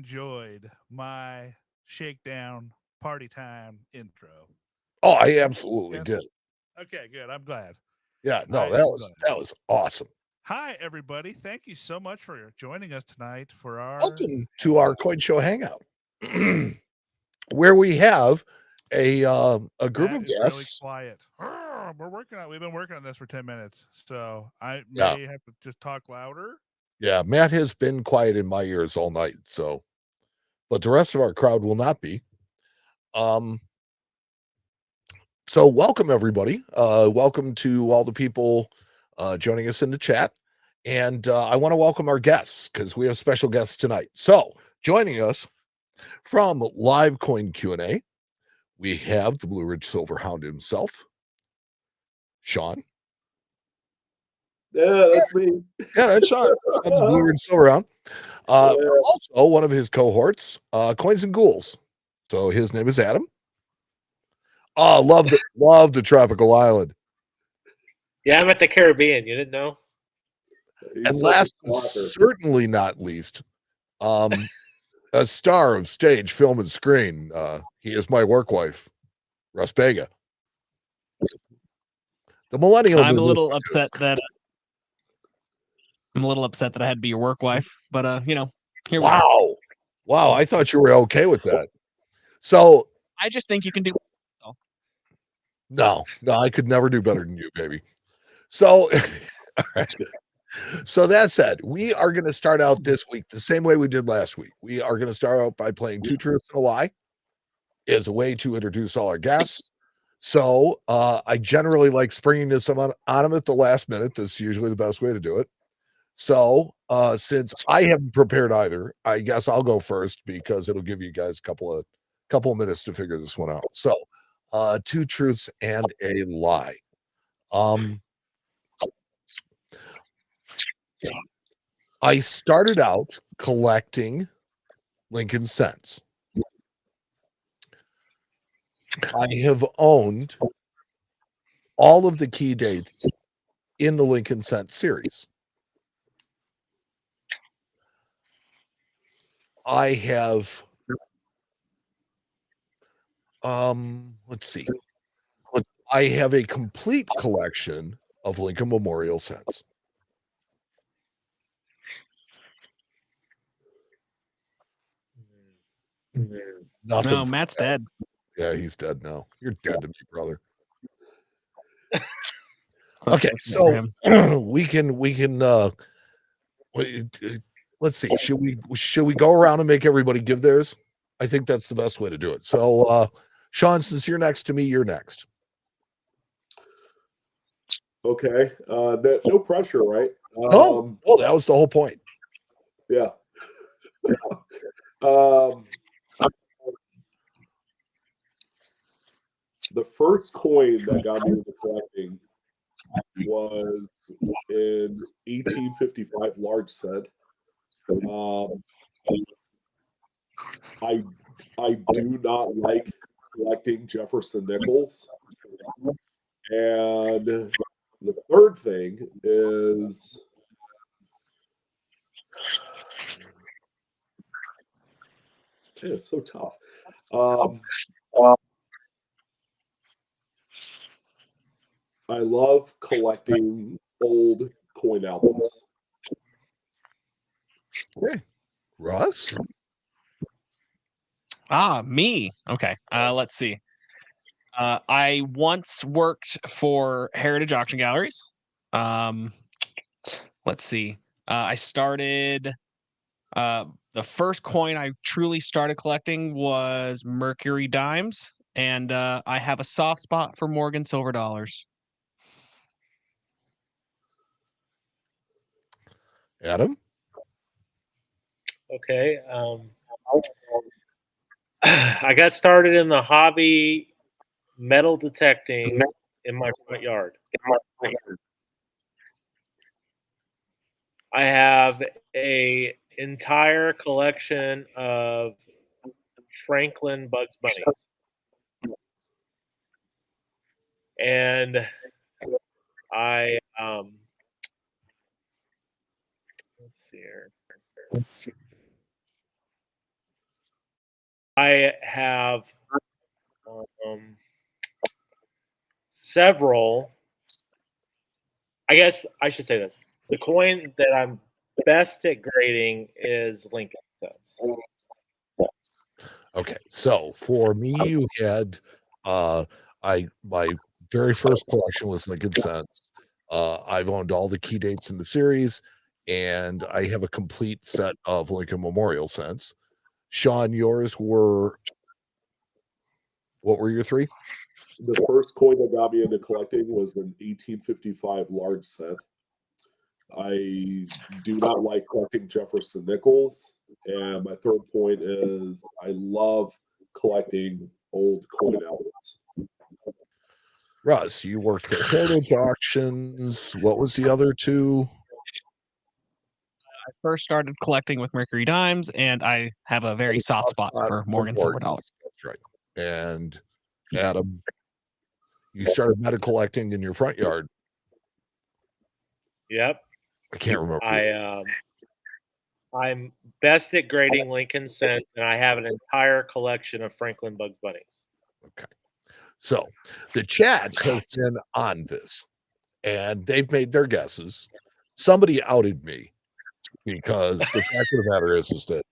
enjoyed my shakedown party time intro? Oh, I absolutely Yes. did. Okay, good. I'm glad. Yeah, I no, that am was glad. that was awesome. Hi, everybody. Thank you so much for joining us tonight for our Welcome to our hangout. Coin Show Hangout, where we have a group Matt of is really guests. quiet. We've been working on this for 10 minutes, so I Yeah, may have to just talk louder. yeah. Matt has been quiet in my ears all night, so but the rest of our crowd will not be. Um, so welcome everybody. Welcome to all the people joining us in the chat. And I want to welcome our guests because we have special guests tonight. So joining us from Live Coin Q&A, we have the Blue Ridge Silver Hound himself, Sean. Yeah, that's me. Yeah, that's Sean. Sean the Blue Ridge Silver Hound. Also, one of his cohorts, Coins and Ghouls. So his name is Adam. Oh, love the tropical island. Yeah, I'm at the Caribbean. You didn't know? And last but certainly not least, a star of stage, film, and screen. He is my work wife, Russ Bega. The millennial. I'm a little upset that I had to be your work wife, but here we go. Wow, I thought you were okay with that. So I just think you can do. No, I could never do better than you, baby. So, all right. So that said, we are going to start out this week the same way we did last week. We are going to start out by playing Two Truths and a Lie as a way to introduce all our guests. So I generally like springing this on them at the last minute. That's usually the best way to do it. So since I haven't prepared either, I guess I'll go first because it'll give you guys a couple of minutes to figure this one out. So Two Truths and a Lie. I started out collecting Lincoln cents. I have owned all of the key dates in the Lincoln cent series. I have let's see. I have a complete collection of Lincoln Memorial cents. Nothing. No, Matt's dead. Yeah, he's dead now. You're dead to me, brother. Okay, so we can let's see. Should we go around and make everybody give theirs? I think that's the best way to do it. So Sean, since you're next to me, you're next. Okay. No pressure, right? Oh, that was the whole point. Yeah. The first coin that got me into collecting was in 1855 large set. I do not like collecting Jefferson nickels. And the third thing is it's so tough. I love collecting old coin albums. Okay. Russ? Me. Okay. Let's see. I once worked for Heritage Auction Galleries. Let's see. I started the first coin I truly started collecting was Mercury dimes, and I have a soft spot for Morgan silver dollars. Adam? Okay. I got started in the hobby metal detecting in my front yard. I have a entire collection of Franklin Bugs Bunnies. And I let's see here. I have several. I guess I should say this: the coin that I'm best at grading is Lincoln cents. Okay, so for me, you had my very first collection was Lincoln Cents. I've owned all the key dates in the series, and I have a complete set of Lincoln Memorial Cents. Sean, yours were what were your three? The first coin that got me into collecting was an 1855 large set. I do not like collecting Jefferson nickels. And my third point is I love collecting old coin albums. Russ, you worked at Heritage Auctions. What was the other two? I first started collecting with Mercury Dimes, and I have a very soft spot for Morgan Silver Dollars. That's right. And Adam, you started meta collecting in your front yard. Yep. I can't remember. I'm best at grading Lincoln cents, and I have an entire collection of Franklin Bugs Bunnies. Okay. So the chat has been on this, and they've made their guesses. Somebody outed me because the fact of the matter is that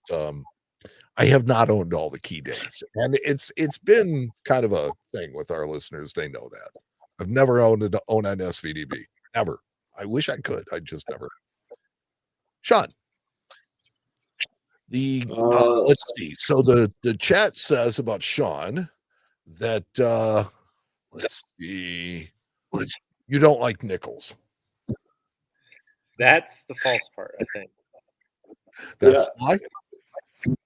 I have not owned all the key dates, and it's been kind of a thing with our listeners. They know that I've never owned an SVDB ever. I wish I could. I just never. Sean, let's see. So the chat says about Sean that let's see, you don't like nickels. That's the false part, I think. That's why.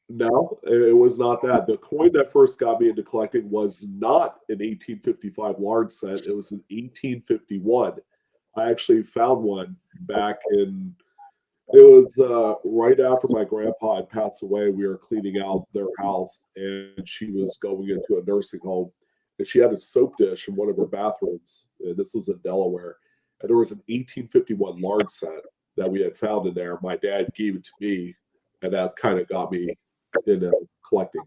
No, it was not that. The coin that first got me into collecting was not an 1855 large set. It was an 1851. I actually found one back in, it was right after my grandpa had passed away. We were cleaning out their house, and she was going into a nursing home. And she had a soap dish in one of her bathrooms. And this was in Delaware. And there was an 1851 large set that we had found in there. My dad gave it to me, and that kind of got me into collecting.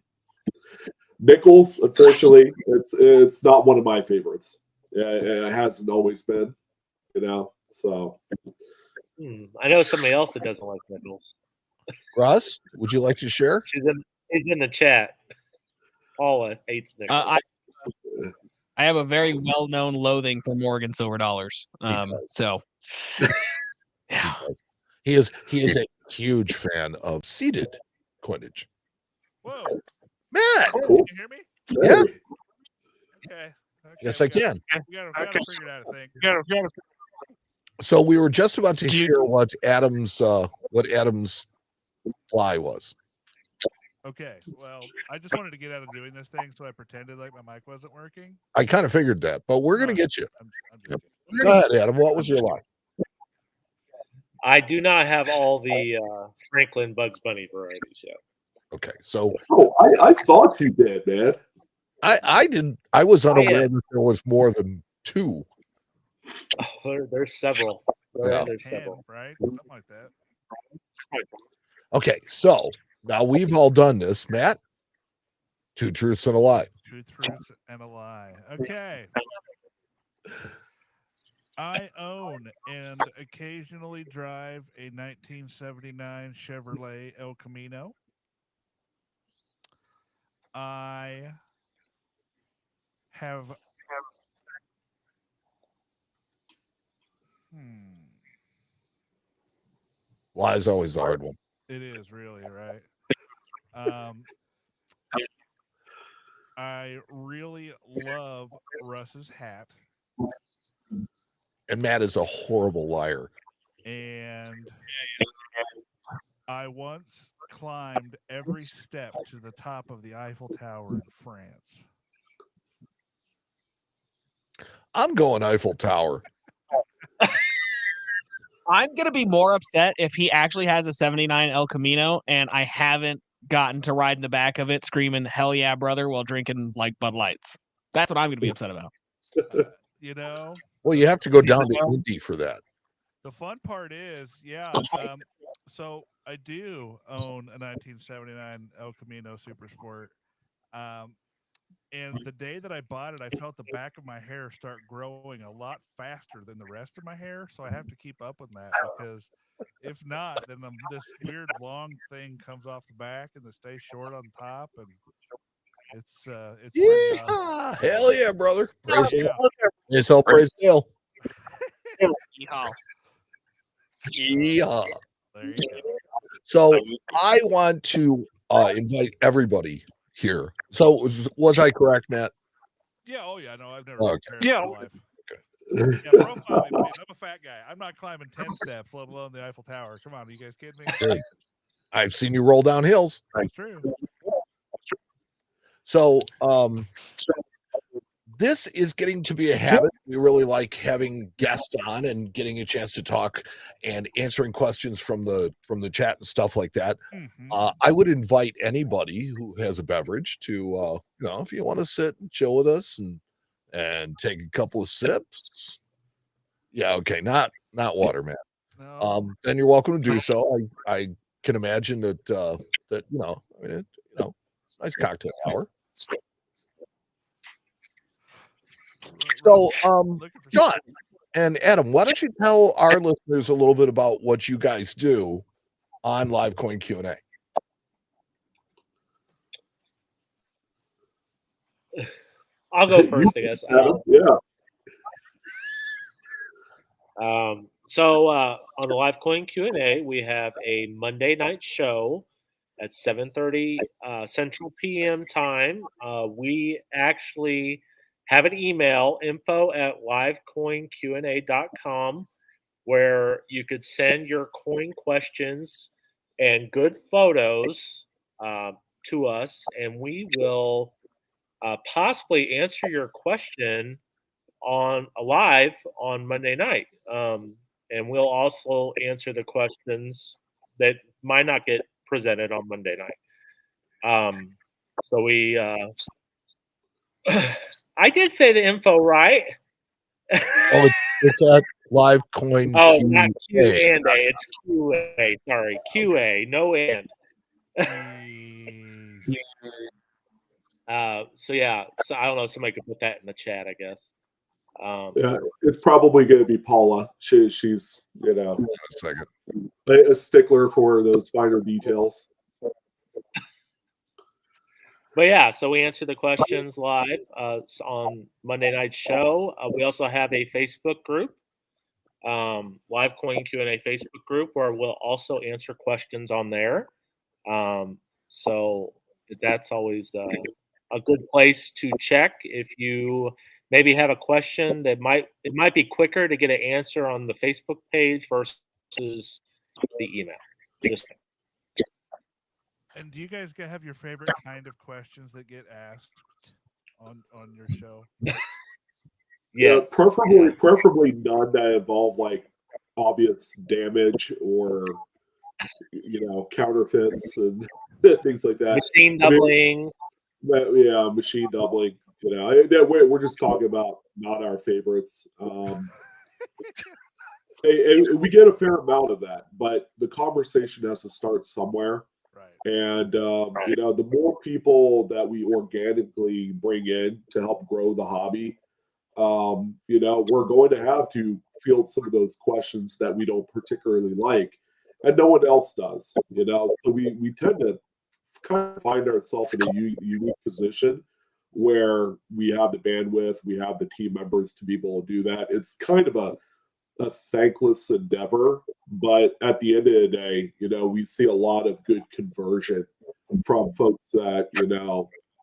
Nickels, unfortunately, it's not one of my favorites. It hasn't always been, so. I know somebody else that doesn't like nickels. Russ, would you like to share? He's in the chat. Paula hates nickels. I have a very well-known loathing for Morgan Silver Dollars. So yeah. He is a huge fan of seated coinage. Whoa, Matt, Cool. can you hear me? Yeah. Okay. Yes, I can. We got to figure it out, I think. So we were just about to hear what Adam's fly was. Okay. Well, I just wanted to get out of doing this thing, so I pretended like my mic wasn't working. I kind of figured that, but we're gonna get you. I'm just kidding. Go ahead, Adam. What was your lie? I do not have all the Franklin Bugs Bunny varieties yet. Okay, so I thought you did, man. I didn't. I was unaware that there was more than two. Oh, there's several. There's 10, several. right? Something like that. Okay, so now we've all done this, Matt. 2 truths and a lie. 2 truths and a lie. Okay. I own and occasionally drive a 1979 Chevrolet El Camino. I have Lie is always the hard one. It is really, right? I really love Russ's hat. And Matt is a horrible liar. And I once climbed every step to the top of the Eiffel Tower in France. I'm going Eiffel Tower. I'm going to be more upset if he actually has a 79 El Camino and I haven't gotten to ride in the back of it screaming, hell yeah, brother, while drinking like Bud Lights. That's what I'm going to be upset about. Well, you have to go down to Indy for that. The fun part is, so I do own a 1979 El Camino Super Sport, And the day that I bought it, I felt the back of my hair start growing a lot faster than the rest of my hair. So I have to keep up with that because if not, then this weird long thing comes off the back and it stays short on top, and it's pretty awesome. Yeehaw! Hell yeah, brother. Praise Yeah. Praise hell, praise Dale. Yeehaw. Yeah. There you go. So I want to invite everybody here. So was I correct, Matt? Yeah. Oh yeah. No, I've never Okay. been parents Yeah. in my life. Yeah, pro climbing. Man, I'm a fat guy. I'm not climbing 10 steps, let alone the Eiffel Tower. Come on, are you guys kidding me? Dude, I've seen you roll down hills. It's true. So this is getting to be a habit. We really like having guests on and getting a chance to talk and answering questions from the chat and stuff like that. Mhm. I would invite anybody who has a beverage to if you want to sit and chill with us and take a couple of sips. Yeah, okay, not water, man. No. Then you're welcome to do so. I can imagine that that I mean, it's a nice cocktail hour. So, Looking for John and Adam, why don't you tell our listeners a little bit about what you guys do on Live Coin Q&A? I'll go first, I guess. Yeah. So on the Live Coin Q&A, we have a Monday night show at 7:30 Central PM time. We actually have an email, info@livecoinqa.com, where you could send your coin questions and good photos to us, and we will possibly answer your question on live on Monday night. And we'll also answer the questions that might not get presented on Monday night. So we, I did say the info right. Oh, it's at Live Coin Oh, not Q Q&A. and A. It's QA. Sorry, QA. No and. Jeez. So yeah. So I don't know. Somebody could put that in the chat, I guess. Yeah, it's probably going to be Paula. She's Hold on a second. a stickler for those finer details. But yeah, so we answer the questions live on Monday night show. We also have a Facebook group, Live Coin Q&A Facebook group, where we'll also answer questions on there. So that's always a good place to check if you maybe have a question that might be quicker to get an answer on the Facebook page versus the email. Just And do you guys have your favorite kind of questions that get asked on your show? Yeah, yes. preferably none that involve like obvious damage or counterfeits and things like that. Machine doubling. Yeah, machine doubling. We're just talking about not our favorites. And we get a fair amount of that, but the conversation has to start somewhere. Right. And the more people that we organically bring in to help grow the hobby, we're going to have to field some of those questions that we don't particularly like, and no one else does. So we tend to kind of find ourselves in a unique position where we have the bandwidth, we have the team members to be able to do that. It's kind of a thankless endeavor, but at the end of the day, we see a lot of good conversion from folks that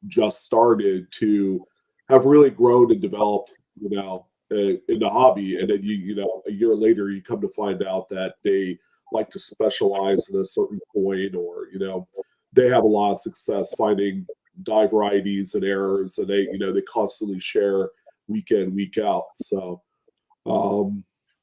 just started to have really grown and developed in the hobby, and then a year later you come to find out that they like to specialize in a certain coin, or they have a lot of success finding die varieties and errors, and they constantly share week in, week out. So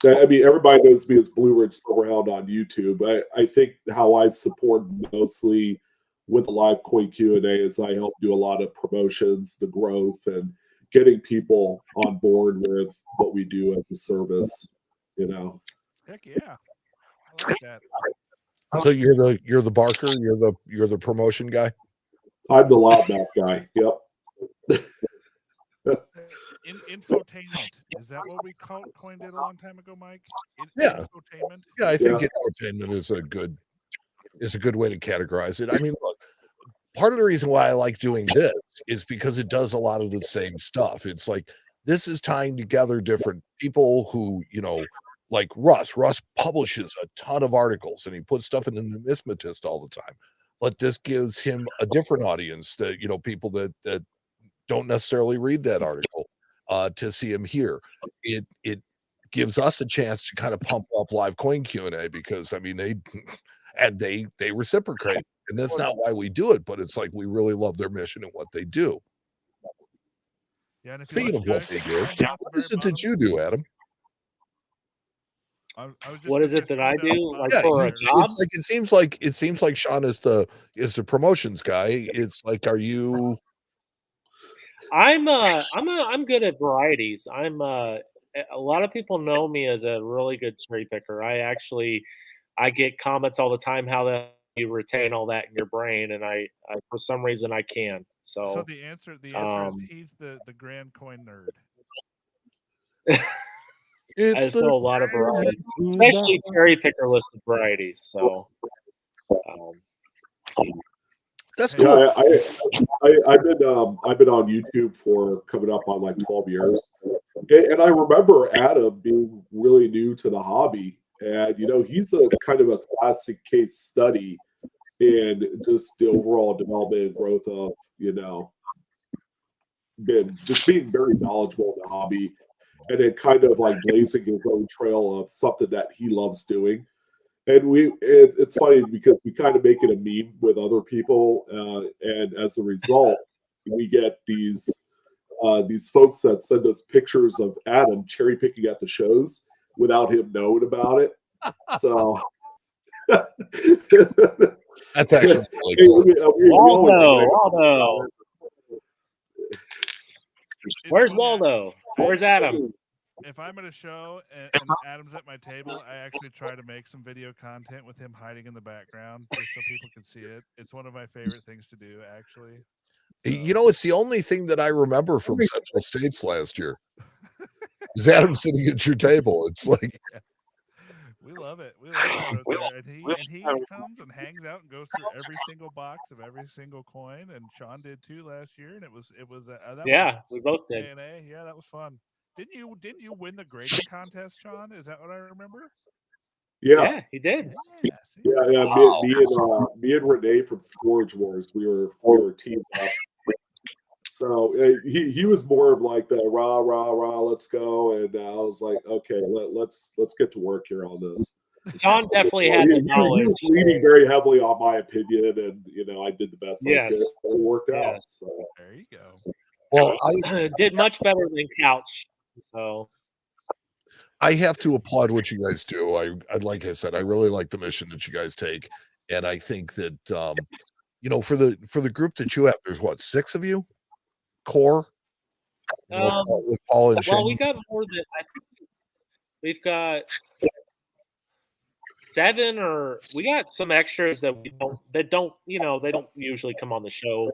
I mean, everybody knows me as Blue Ridge Silverhound on YouTube. I think how I support mostly with the Live Coin Q&A is I help do a lot of promotions, the growth, and getting people on board with what we do as a service. Heck yeah. I like that. So you're the Barker, you're the promotion guy. I'm the loudmouth guy. Yep. Infotainment. Is that what we coined it a long time ago, Mike? Yeah. Infotainment. Yeah, I think Yeah. infotainment is a good way to categorize it. I mean, look, part of the reason why I like doing this is because it does a lot of the same stuff. It's like this is tying together different people who, like Russ. Russ publishes a ton of articles and he puts stuff in the numismatist all the time. But this gives him a different audience that, people that don't necessarily read that article to see him here. It gives us a chance to kind of pump up live coin Q&A because I mean they reciprocate. And that's not why we do it, but it's like we really love their mission and what they do. Yeah, and if Speaking of what they do, what is it that you do, Adam? What is it that I do? Like Yeah, for a job? it's like it seems like Sean is the promotions guy. It's like, are you? I'm good at varieties. A lot of people know me as a really good cherry picker. I get comments all the time how you retain all that in your brain, and I for some reason I can. So So the answer is he's the grand coin nerd. I still a lot of varieties, especially cherry picker listed varieties. So that's Yeah, cool. I've been on YouTube for coming up on like 12 years, and I remember Adam being really new to the hobby, and he's a kind of a classic case study in just the overall development and growth of being very knowledgeable in the hobby, and then kind of like blazing his own trail of something that he loves doing. And it's funny because we kind of make it a meme with other people, and as a result, we get these folks that send us pictures of Adam cherry picking at the shows without him knowing about it. So that's actually really cool. Waldo. Where's Waldo? Where's Adam? If I'm at a show and Adam's at my table, I actually try to make some video content with him hiding in the background just so people can see it. It's one of my favorite things to do, actually. So. It's the only thing that I remember from Central States last year. Is Adam sitting at your table? It's like we love it. We love that out there. And he comes and hangs out and goes through every single box of every single coin. And Sean did too last year, and it was we both did. Yeah, that was fun. Didn't you win the grading contest, Sean? Is that what I remember? Yeah, he did. Yeah. Me and Renee from Scourge Wars, we were teamed up. So he was more of like the rah rah rah, let's go, and I was like, okay, let's get to work here on this. Sean definitely had the knowledge. He was leaning very heavily on my opinion, and I did the best I could. It worked out. So. There you go. Well, I did much better than Couch. So I have to applaud what you guys do. Like I said, I really like the mission that you guys take, and I think that for the group that you have, there's what, 6 of you, core. With Paul and Shane. Well, we got more than I think. We've got 7, or we got some extras that don't usually come on the show.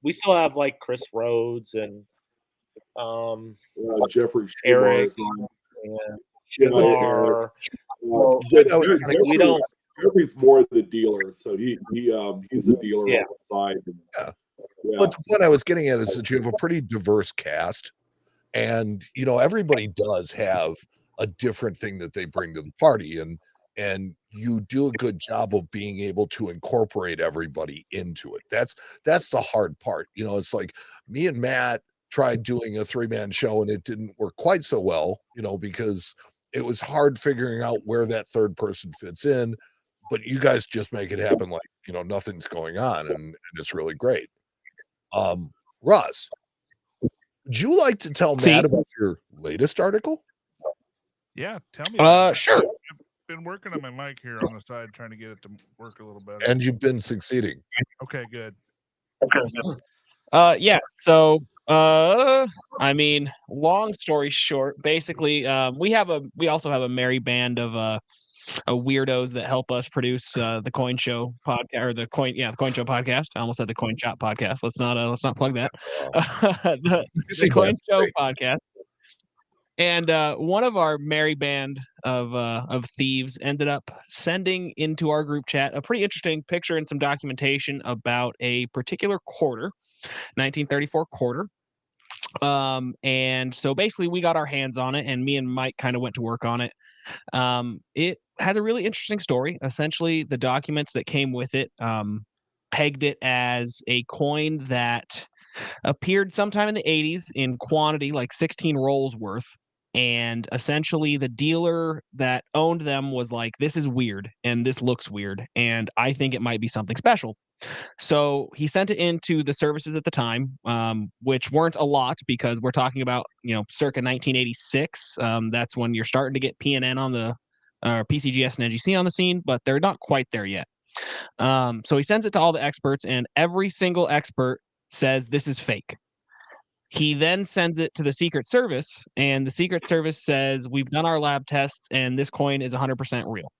We still have like Chris Rhodes and Jeffrey Eric, Shimar. We don't. Jeffrey's more the dealer, so he's a dealer on the side. Yeah. But the point I was getting at is that you have a pretty diverse cast, and everybody does have a different thing that they bring to the party, and you do a good job of being able to incorporate everybody into it. That's the hard part. It's like me and Matt tried doing a 3-man show and it didn't work quite so well, because it was hard figuring out where that third person fits in, but you guys just make it happen like, nothing's going on, and it's really great. Russ, would you like to tell Matt about your latest article? Yeah, tell me. Sure. I've been working on my mic here on the side, trying to get it to work a little better. And you've been succeeding. Okay, good. Yeah. So, I mean, long story short, basically, we also have a merry band of weirdos that help us produce the Coin Show podcast or the Coin Show podcast. I almost said the Coin Shop podcast. Let's not plug that. The Coin Show podcast. And one of our merry band of thieves ended up sending into our group chat a pretty interesting picture and some documentation about a particular quarter, 1934 quarter. And so basically we got our hands on it, and me and Mike kind of went to work on it. It has a really interesting story. Essentially, the documents that came with it pegged it as a coin that appeared sometime in the 80s in quantity, like 16 rolls worth. And essentially, the dealer that owned them was like, this is weird and this looks weird, and I think it might be something special. So he sent it into the services at the time, which weren't a lot because we're talking about, circa 1986. That's when you're starting to get PNN on the PCGS and NGC on the scene, but they're not quite there yet. So he sends it to all the experts, and every single expert says this is fake. He then sends it to the Secret Service, and the Secret Service says, we've done our lab tests, and this coin is 100% real.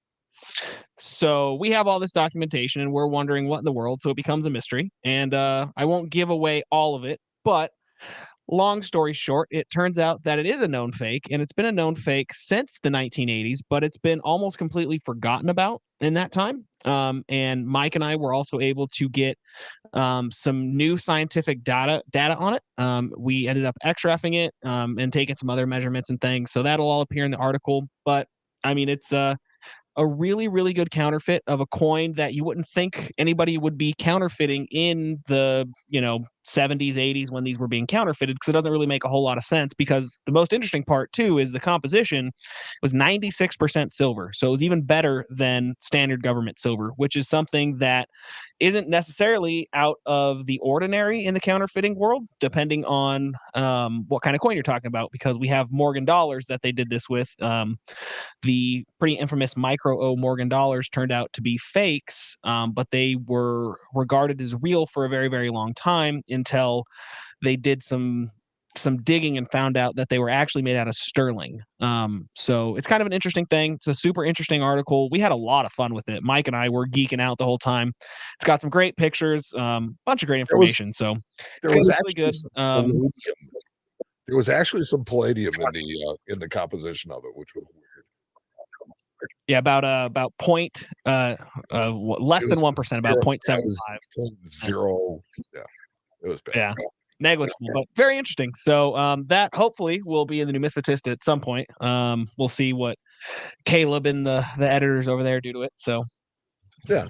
So we have all this documentation, and we're wondering what in the world, so it becomes a mystery. And I won't give away all of it, but long story short, it turns out that it is a known fake, and it's been a known fake since the 1980s, but it's been almost completely forgotten about in that time. And Mike and I were also able to get some new scientific data on it. We ended up XRFing it and taking some other measurements and things. So that'll all appear in the article. But I mean, it's a really, really good counterfeit of a coin that you wouldn't think anybody would be counterfeiting in the, 70s, 80s when these were being counterfeited, because it doesn't really make a whole lot of sense, because the most interesting part too is the composition was 96% silver. So it was even better than standard government silver, which is something that isn't necessarily out of the ordinary in the counterfeiting world, depending on what kind of coin you're talking about, because we have Morgan dollars that they did this with. The pretty infamous Micro O Morgan dollars turned out to be fakes, but they were regarded as real for a very, very long time until they did some digging and found out that they were actually made out of sterling. So it's kind of an interesting thing. It's a super interesting article. We had a lot of fun with it. Mike and I were geeking out the whole time. It's got some great pictures, bunch of great information. So there was really good. There was actually some palladium in the composition of it, which was weird. Yeah, about point less than 1%, about 0.75. 0. Yeah, it was bad. Yeah, negligible, but very interesting. So that hopefully will be in the Numismatist at some point. We'll see what Caleb and the editors over there do to it. So yeah.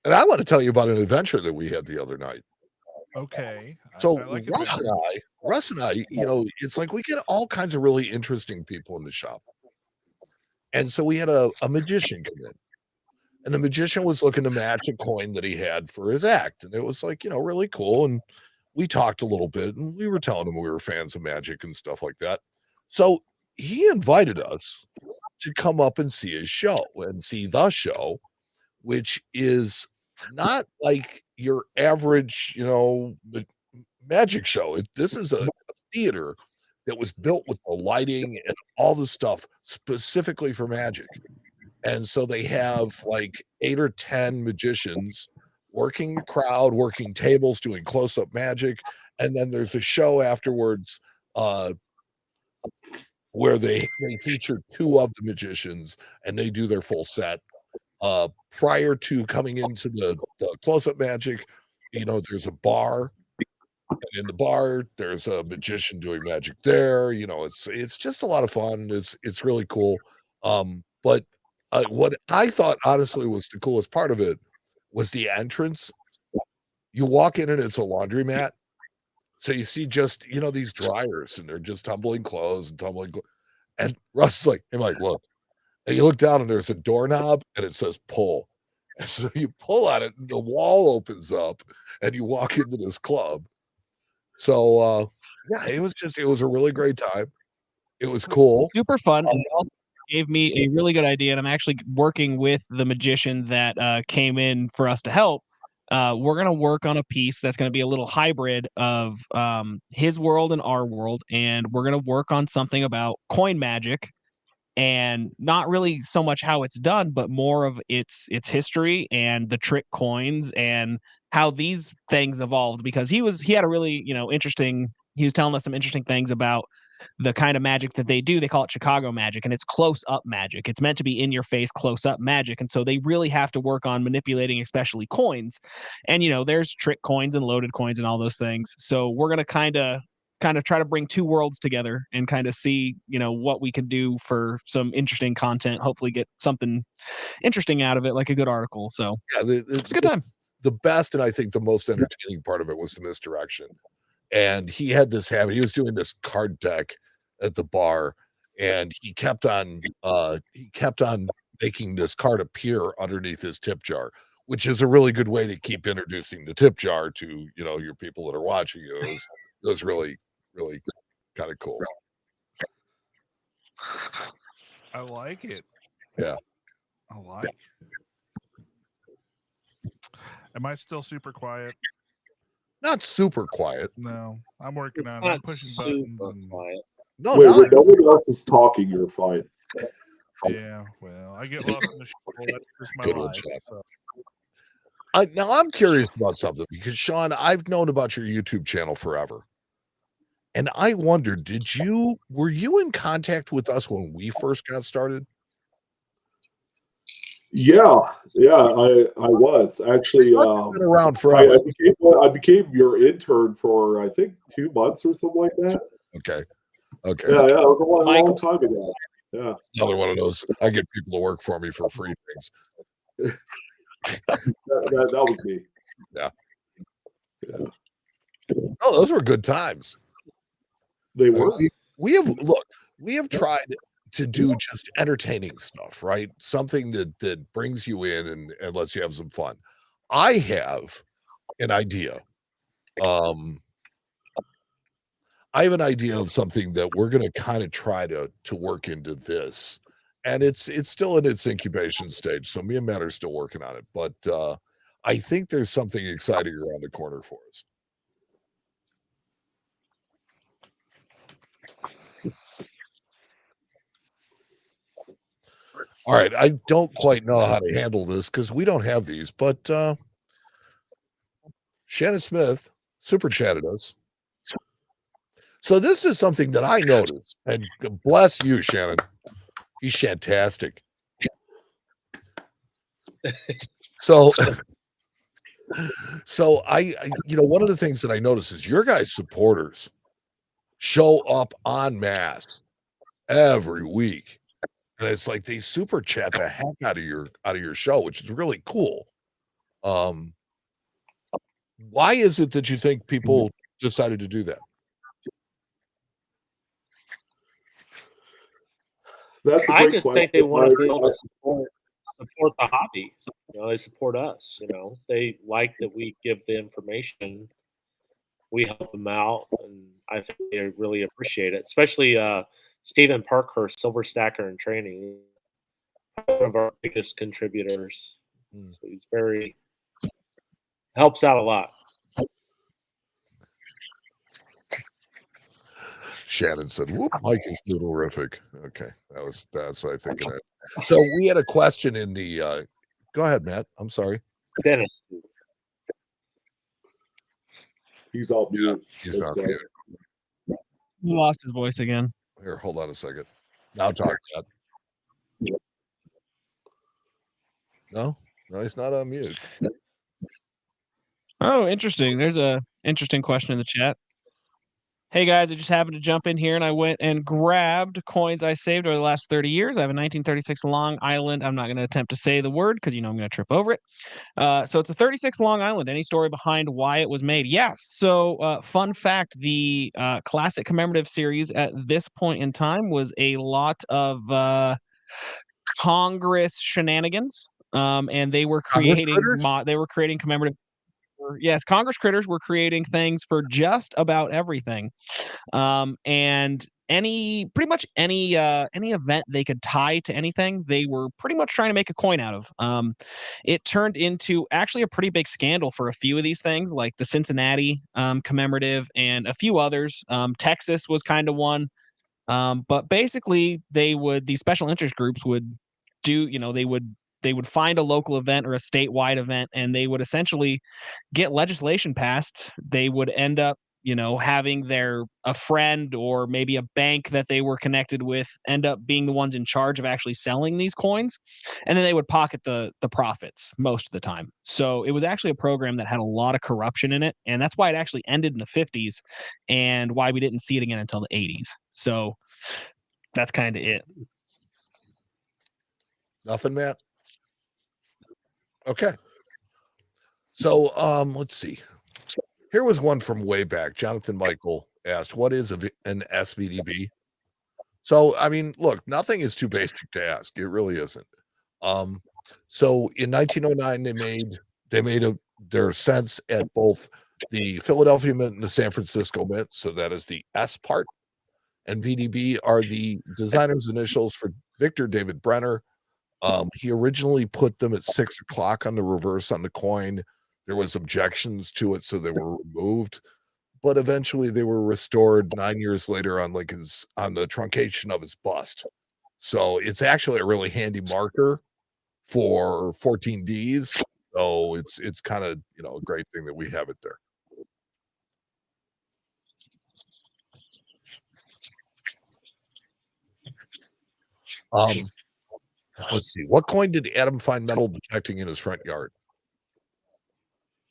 And I want to tell you about an adventure that we had the other night. Okay. So I like Russ and I, it's like we get all kinds of really interesting people in the shop. And so we had a magician come in, and the magician was looking to match a coin that he had for his act. And it was like, really cool. And we talked a little bit, and we were telling him we were fans of magic and stuff like that. So he invited us to come up and see his show and see the show, which is not like your average, magic show. This is a theater that was built with the lighting and all the stuff specifically for magic. And so they have like 8 or 10 magicians working the crowd, working tables, doing close-up magic. And then there's a show afterwards where they feature 2 of the magicians, and they do their full set. Prior to coming into the close-up magic, there's a bar. And in the bar, there's a magician doing magic there. It's just a lot of fun. It's really cool. But what I thought honestly was the coolest part of it was the entrance. You walk in and it's a laundromat. So you see just, these dryers, and they're just tumbling clothes and tumbling. And Russ is like, hey, Mike, look. And you look down and there's a doorknob and it says pull. And so you pull on it and the wall opens up and you walk into this club. So yeah, it was a really great time. It was cool. Super fun. And it also gave me a really good idea. And I'm actually working with the magician that came in for us to help. We're going to work on a piece that's going to be a little hybrid of his world and our world. And we're going to work on something about coin magic and not really so much how it's done, but more of its history and the trick coins and how these things evolved. Because he had a really, interesting. He was telling us some interesting things about the kind of magic that they do. They call it Chicago magic, and it's close up magic. It's meant to be in your face, close up magic. And so they really have to work on manipulating, especially coins. And, there's trick coins and loaded coins and all those things. So we're going to kind of try to bring two worlds together and kind of see, what we can do for some interesting content, hopefully get something interesting out of it, like a good article. So yeah, it's a good time. The best, and I think the most entertaining part of it was the misdirection. And he had this habit. He was doing this card deck at the bar, and he kept on making this card appear underneath his tip jar, which is a really good way to keep introducing the tip jar to, your people that are watching you. It was really, really kind of cool. I like it. Yeah. I like. Am I still super quiet? Not super quiet. No, I'm working It's on. not I'm pushing super buttons. And, quiet. No, Wait, not when no one else is talking, you're fine. yeah, well, I get lost in the shuffle. That's just my Good old life. chat. So. Now I'm curious about something, because Sean, I've known about your YouTube channel forever. And I wondered, were you in contact with us when we first got started? Yeah, I was actually Been around forever. I became your intern for I think 2 months or something like that. Okay. Yeah, it was a long time ago. Yeah, Another one of those. I get people to work for me for free things. that was me. Yeah. Oh, those were good times. They were. We have tried to do just entertaining stuff, right? Something that brings you in and lets you have some fun. I have an idea. I have an idea of something that we're going to kind of try to work into this, and it's still in its incubation stage. So me and Matt are still working on it, but I think there's something exciting around the corner for us. All right, I don't quite know how to handle this because we don't have these, but Shannon Smith super chatted us. So this is something that I noticed, and bless you, Shannon. He's fantastic. So I one of the things that I notice is your guys' supporters show up en masse every week. And it's like they super chat the heck out of your show, which is really cool. Why is it that you think people decided to do that? That's a I great just question. think they want to be able to support the hobby. They support us. They like that we give the information. We help them out, and I think they really appreciate it. Especially Stephen Parkhurst, Silver Stacker in Training, one of our biggest contributors. So he's helps out a lot. Shannon said, "Whoop, Mike is horrific." Okay, that's I think of that. So we had a question in the. Go ahead, Matt. I'm sorry. Dennis. He's all mute. Yeah, he's not mute. He lost his voice again. Here, hold on a second. Now talk, Matt. No, he's not on mute. Oh, interesting. There's a interesting question in the chat. Hey guys, I just happened to jump in here and I went and grabbed coins I saved over the last 30 years. I have a 1936 Long Island. I'm not going to attempt to say the word because I'm going to trip over it. So it's a 36 Long Island. Any story behind why it was made? Yes. So fun fact, the classic commemorative series at this point in time was a lot of Congress shenanigans. And they were creating commemorative. Yes, Congress critters were creating things for just about everything, and pretty much any event they could tie to anything, they were pretty much trying to make a coin out of. It turned into actually a pretty big scandal for a few of these things, like the Cincinnati commemorative and a few others. Texas was kind of one. But basically, these special interest groups would do, they would find a local event or a statewide event, and they would essentially get legislation passed. They would end up, having a friend or maybe a bank that they were connected with end up being the ones in charge of actually selling these coins, and then they would pocket the profits most of the time. So it was actually a program that had a lot of corruption in it, and that's why it actually ended in the 50s, and why we didn't see it again until the 80s. So that's kind of it. Nothing, Matt? Okay. So let's see. Here was one from way back. Jonathan Michael asked, what is an SVDB? So, I mean, look, nothing is too basic to ask. It really isn't. So in 1909, they made their cents at both the Philadelphia Mint and the San Francisco Mint. So that is the S part. And VDB are the designer's initials for Victor David Brenner. He originally put them at 6 o'clock on the reverse on the coin. There was objections to it, so they were removed. But eventually they were restored 9 years later on the truncation of his bust. So it's actually a really handy marker for 14Ds. So it's kind of, a great thing that we have it there. Let's see. What coin did Adam find metal detecting in his front yard?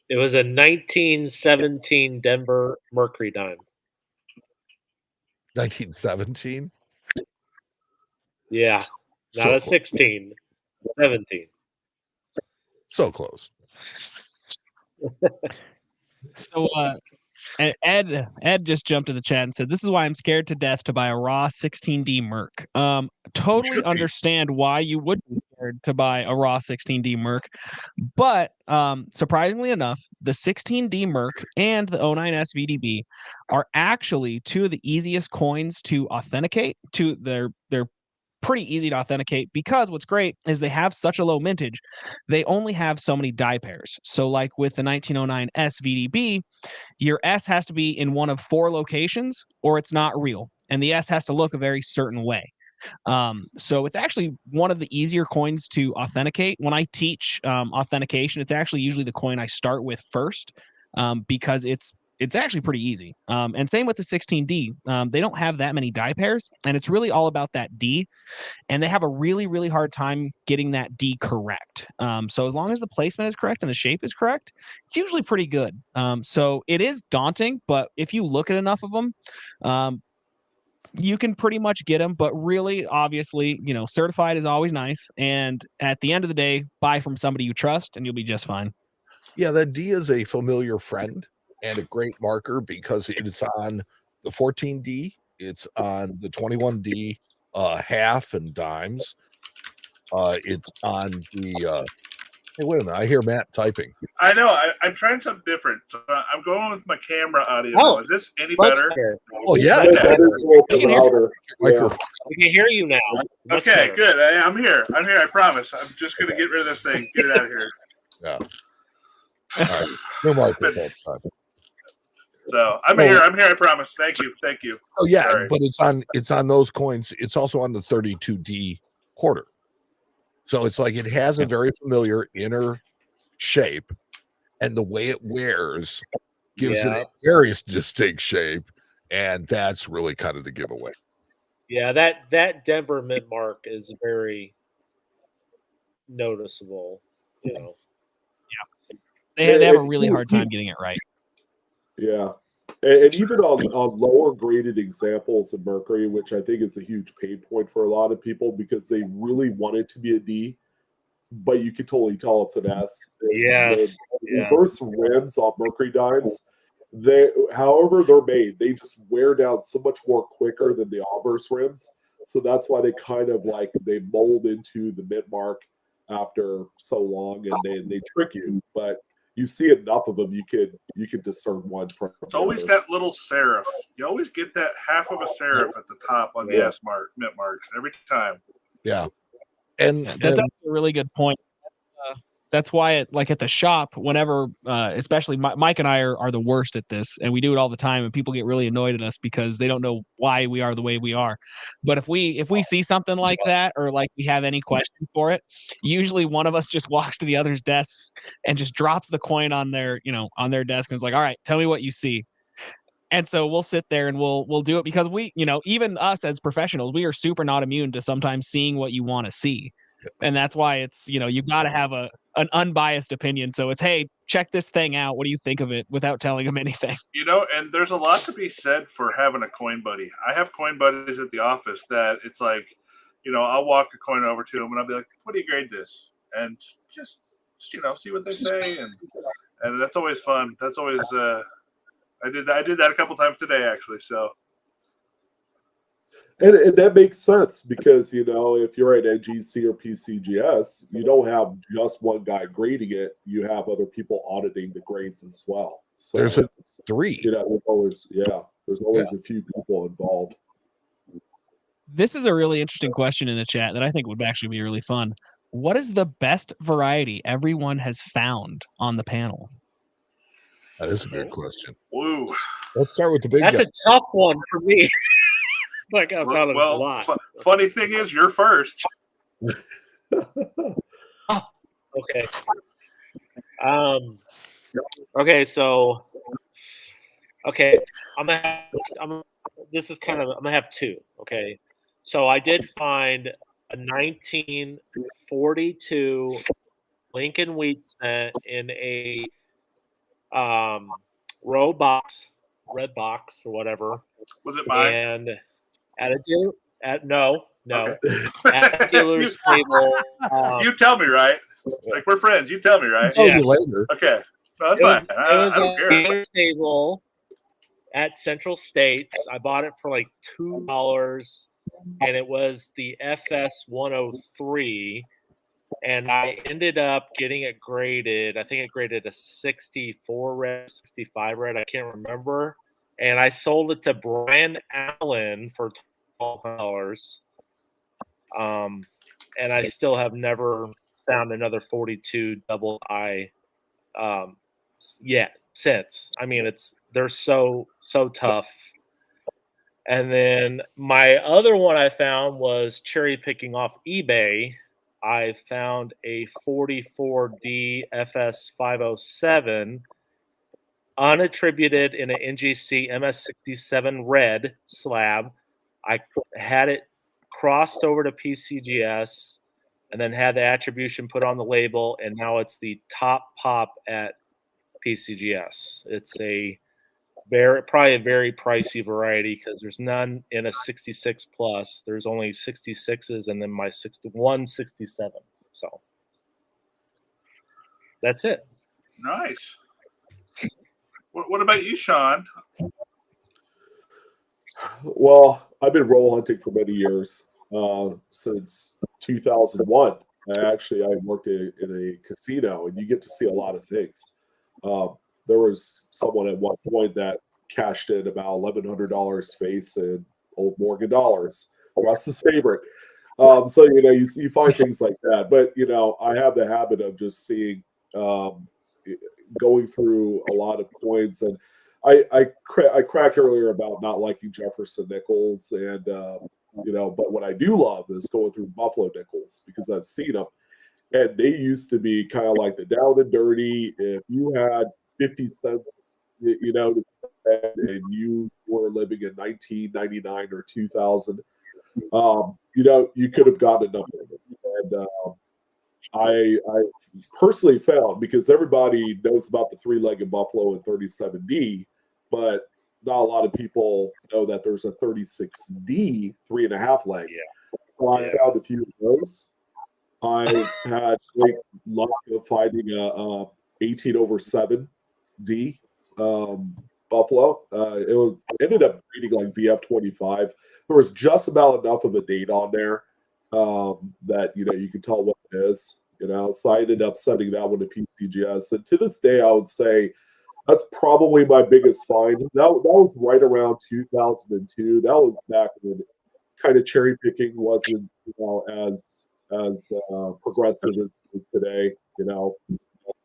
It was a 1917 Denver Mercury dime. 1917? Yeah, So not a close. 16, 17. So close. So Ed just jumped in the chat and said, "This is why I'm scared to death to buy a raw 16D Merc." Totally understand why you would be scared to buy a raw 16D Merc, but surprisingly enough, the 16D Merc and the 09 SVDB are actually two of the easiest coins to authenticate. They're pretty easy to authenticate, because what's great is they have such a low mintage. They only have so many die pairs. So like with the 1909 SVDB, your S has to be in one of 4 locations or it's not real. And the S has to look a very certain way. So it's actually one of the easier coins to authenticate. When I teach authentication, it's actually usually the coin I start with first, because it's actually pretty easy. And same with the 16D. They don't have that many die pairs, and it's really all about that D. And they have a really, really hard time getting that D correct. So as long as the placement is correct and the shape is correct, it's usually pretty good. So it is daunting, but if you look at enough of them, you can pretty much get them. But really, obviously, certified is always nice. And at the end of the day, buy from somebody you trust and you'll be just fine. Yeah, that D is a familiar friend and a great marker because it is on the 14D. It's on the 21D half and dimes. It's on the hey, wait a minute. I hear Matt typing. I know. I'm trying something different. So I'm going with my camera audio now. Is this any better? Oh, yeah. That is a little bit louder. Yeah. We can hear you now. Much Okay, better. good. I'm here. I promise. I'm just going to get rid of this thing. Get it out of here. Yeah. All right. No marker that time. So I'm here. I promise. Thank you. Oh yeah, Sorry. but it's on those coins. It's also on the 32D quarter. So it's like it has a very familiar inner shape, and the way it wears gives it a very distinct shape, and that's really kind of the giveaway. Yeah, that Denver mint mark is very noticeable. Yeah, they have a really hard time getting it right. Yeah. And even on lower graded examples of Mercury, which I think is a huge pain point for a lot of people because they really want it to be a D, but you can totally tell it's an S. Yes. The reverse rims on Mercury dimes, however they're made, they just wear down so much more quicker than the obverse rims. So that's why they kind of they mold into the mint mark after so long, and they trick you. But you see enough of them, you could discern one from. It's always that little serif. You always get that half of a serif at the top on the S mark, mint marks every time. Yeah, and that's a really good point. that's why like at the shop, whenever especially Mike and I are the worst at this, and we do it all the time, and people get really annoyed at us because they don't know why we are the way we are. But if we see something like that, or like we have any question for it, usually one of us just walks to the other's desks and just drops the coin on their on their desk and is like, all right, tell me what you see. And so we'll sit there and we'll do it because we, even us as professionals, we are super not immune to sometimes seeing what you want to see. And that's why it's, you've got to have an unbiased opinion. So it's, hey, check this thing out. What do you think of it, without telling them anything? And there's a lot to be said for having a coin buddy. I have coin buddies at the office that it's like, I'll walk a coin over to them and I'll be like, what do you grade this? And just see what they say. And that's always fun. That's always, I did that a couple times today, actually. So, and that makes sense because if you're at NGC or PCGS, you don't have just one guy grading it. You have other people auditing the grades as well. So There's 3. There's always a few people involved. This is a really interesting question in the chat that I think would actually be really fun. What is the best variety everyone has found on the panel? That is a good question. Woo. Let's start with the big That's guy. a tough one for me. Like I found a lot. Funny thing is, you're first. Okay. Okay. So. Okay. This is I'm gonna have 2. Okay. So I did find a 1942 Lincoln Wheat Cent in a red box or whatever. Was it mine? And no, Okay. at a dealer's table. You tell me, right? Like, we're friends. You tell me, right? Tell you later. Okay. No, that's fine. It was I don't a care. dealer's table at Central States. I bought it for like $2, and it was the FS 103. And I ended up getting it graded. I think it graded a 64 red, 65 red. I can't remember. And I sold it to Brian Allen for $12. And I still have never found another 42 double I yet since. I mean, they're so tough. And then my other one I found was cherry picking off eBay. I found a 44D FS 507 unattributed in an NGC MS67 red slab. I had it crossed over to PCGS and then had the attribution put on the label, and now it's the top pop at PCGS. It's probably a very pricey variety because there's none in a 66 plus. There's only 66s and then my 61, 67. So that's it. Nice. What about you, Sean? Well, I've been roll hunting for many years, since 2001. I worked in a casino, and you get to see a lot of things. There was someone at one point that cashed in about $1,100 face in old Morgan dollars. Russ's favorite. So you find things like that. But I have the habit of just seeing, going through a lot of coins, and I cracked earlier about not liking Jefferson nickels, and but what I do love is going through Buffalo nickels because I've seen them, and they used to be kind of like the down and dirty. If you had 50 cents, and you were living in 1999 or 2000, you could have gotten a number. And I personally found, because everybody knows about the 3-legged buffalo and 37D, but not a lot of people know that there's a 36D 3.5 leg. So I found a few of those. I've had great luck of finding a 18/7D buffalo. It ended up reading like VF25. There was just about enough of a date on there that you can tell what it is. So I ended up sending that one to PCGS, and to this day, I would say that's probably my biggest find. That was right around 2002. That was back when kind of cherry picking wasn't as as progressive as it is today. You know,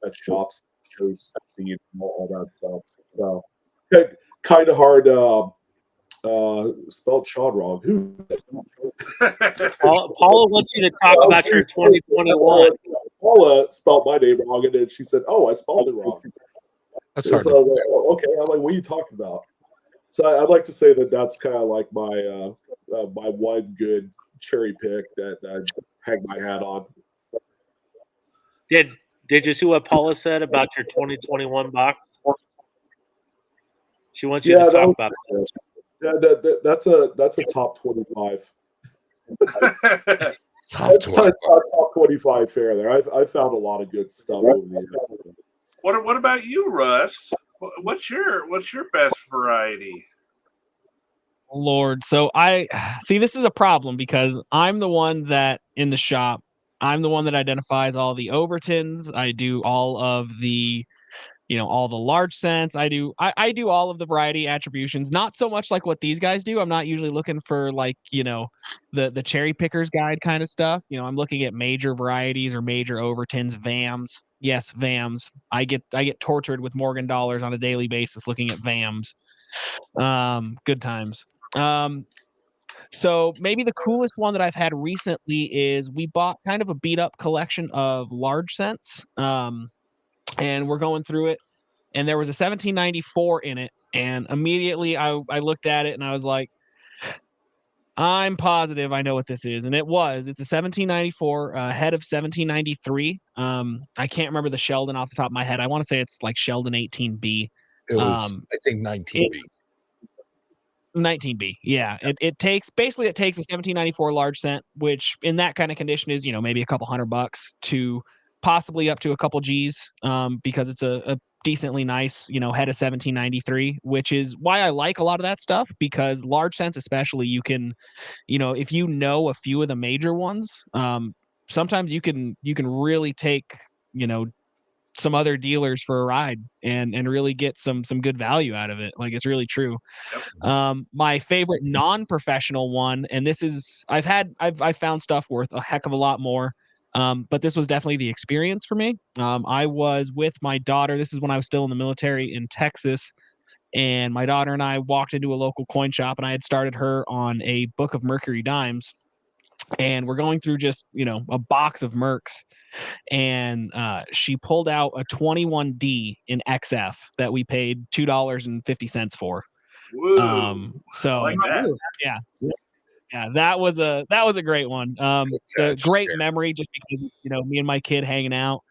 at shops, shows, scene, all that stuff. So, kind of hard. Spelled Sean wrong. Who? Paula wants you to talk about your 2021. Paula spelled my name wrong, and then she said, "Oh, I spelled it wrong." That's hard. So I was like, oh, okay. I'm like, what are you talking about? So I'd like to say that that's kind of like my my one good cherry pick that I hang my hat on. Did you see what Paula said about your 2021 box? She wants you to talk about it. Yeah, that's a top 25. Top 25. Top 25 fair there. I found a lot of good stuff over the years. What about you, Russ? What's your best variety? Lord. So I see this is a problem because I'm the one that in the shop, I'm the one that identifies all the Overtons. I do all of the, all the large scents. I do all of the variety attributions, not so much like what these guys do. I'm not usually looking for like, the cherry pickers guide kind of stuff. I'm looking at major varieties or major Overtons, VAMs. Yes, VAMs. I get tortured with Morgan dollars on a daily basis looking at VAMs. Good times. So maybe the coolest one that I've had recently is we bought kind of a beat up collection of large scents. And we're going through it, and there was a 1794 in it, and immediately I looked at it and I was like, I'm positive I know what this is, and it's a 1794 head of 1793. I can't remember the Sheldon off the top of my head. I want to say it's like Sheldon 18B. It was, I think, 19B. 19B. Yeah. It takes a 1794 large scent, which in that kind of condition is, maybe a couple $100 to possibly up to a couple G's, because it's a decently nice, head of 1793, which is why I like a lot of that stuff, because large scents, especially, you can, if a few of the major ones, sometimes you can really take, some other dealers for a ride and really get some good value out of it. Like, it's really true. Yep. My favorite non-professional one, and this is I've found stuff worth a heck of a lot more. But this was definitely the experience for me. I was with my daughter. This is when I was still in the military in Texas. And my daughter and I walked into a local coin shop, and I had started her on a book of Mercury dimes. And we're going through just, a box of Mercs. And she pulled out a 21D in XF that we paid $2.50 for. Woo. So I like that. yeah, that was a great one. A great memory just because, me and my kid hanging out.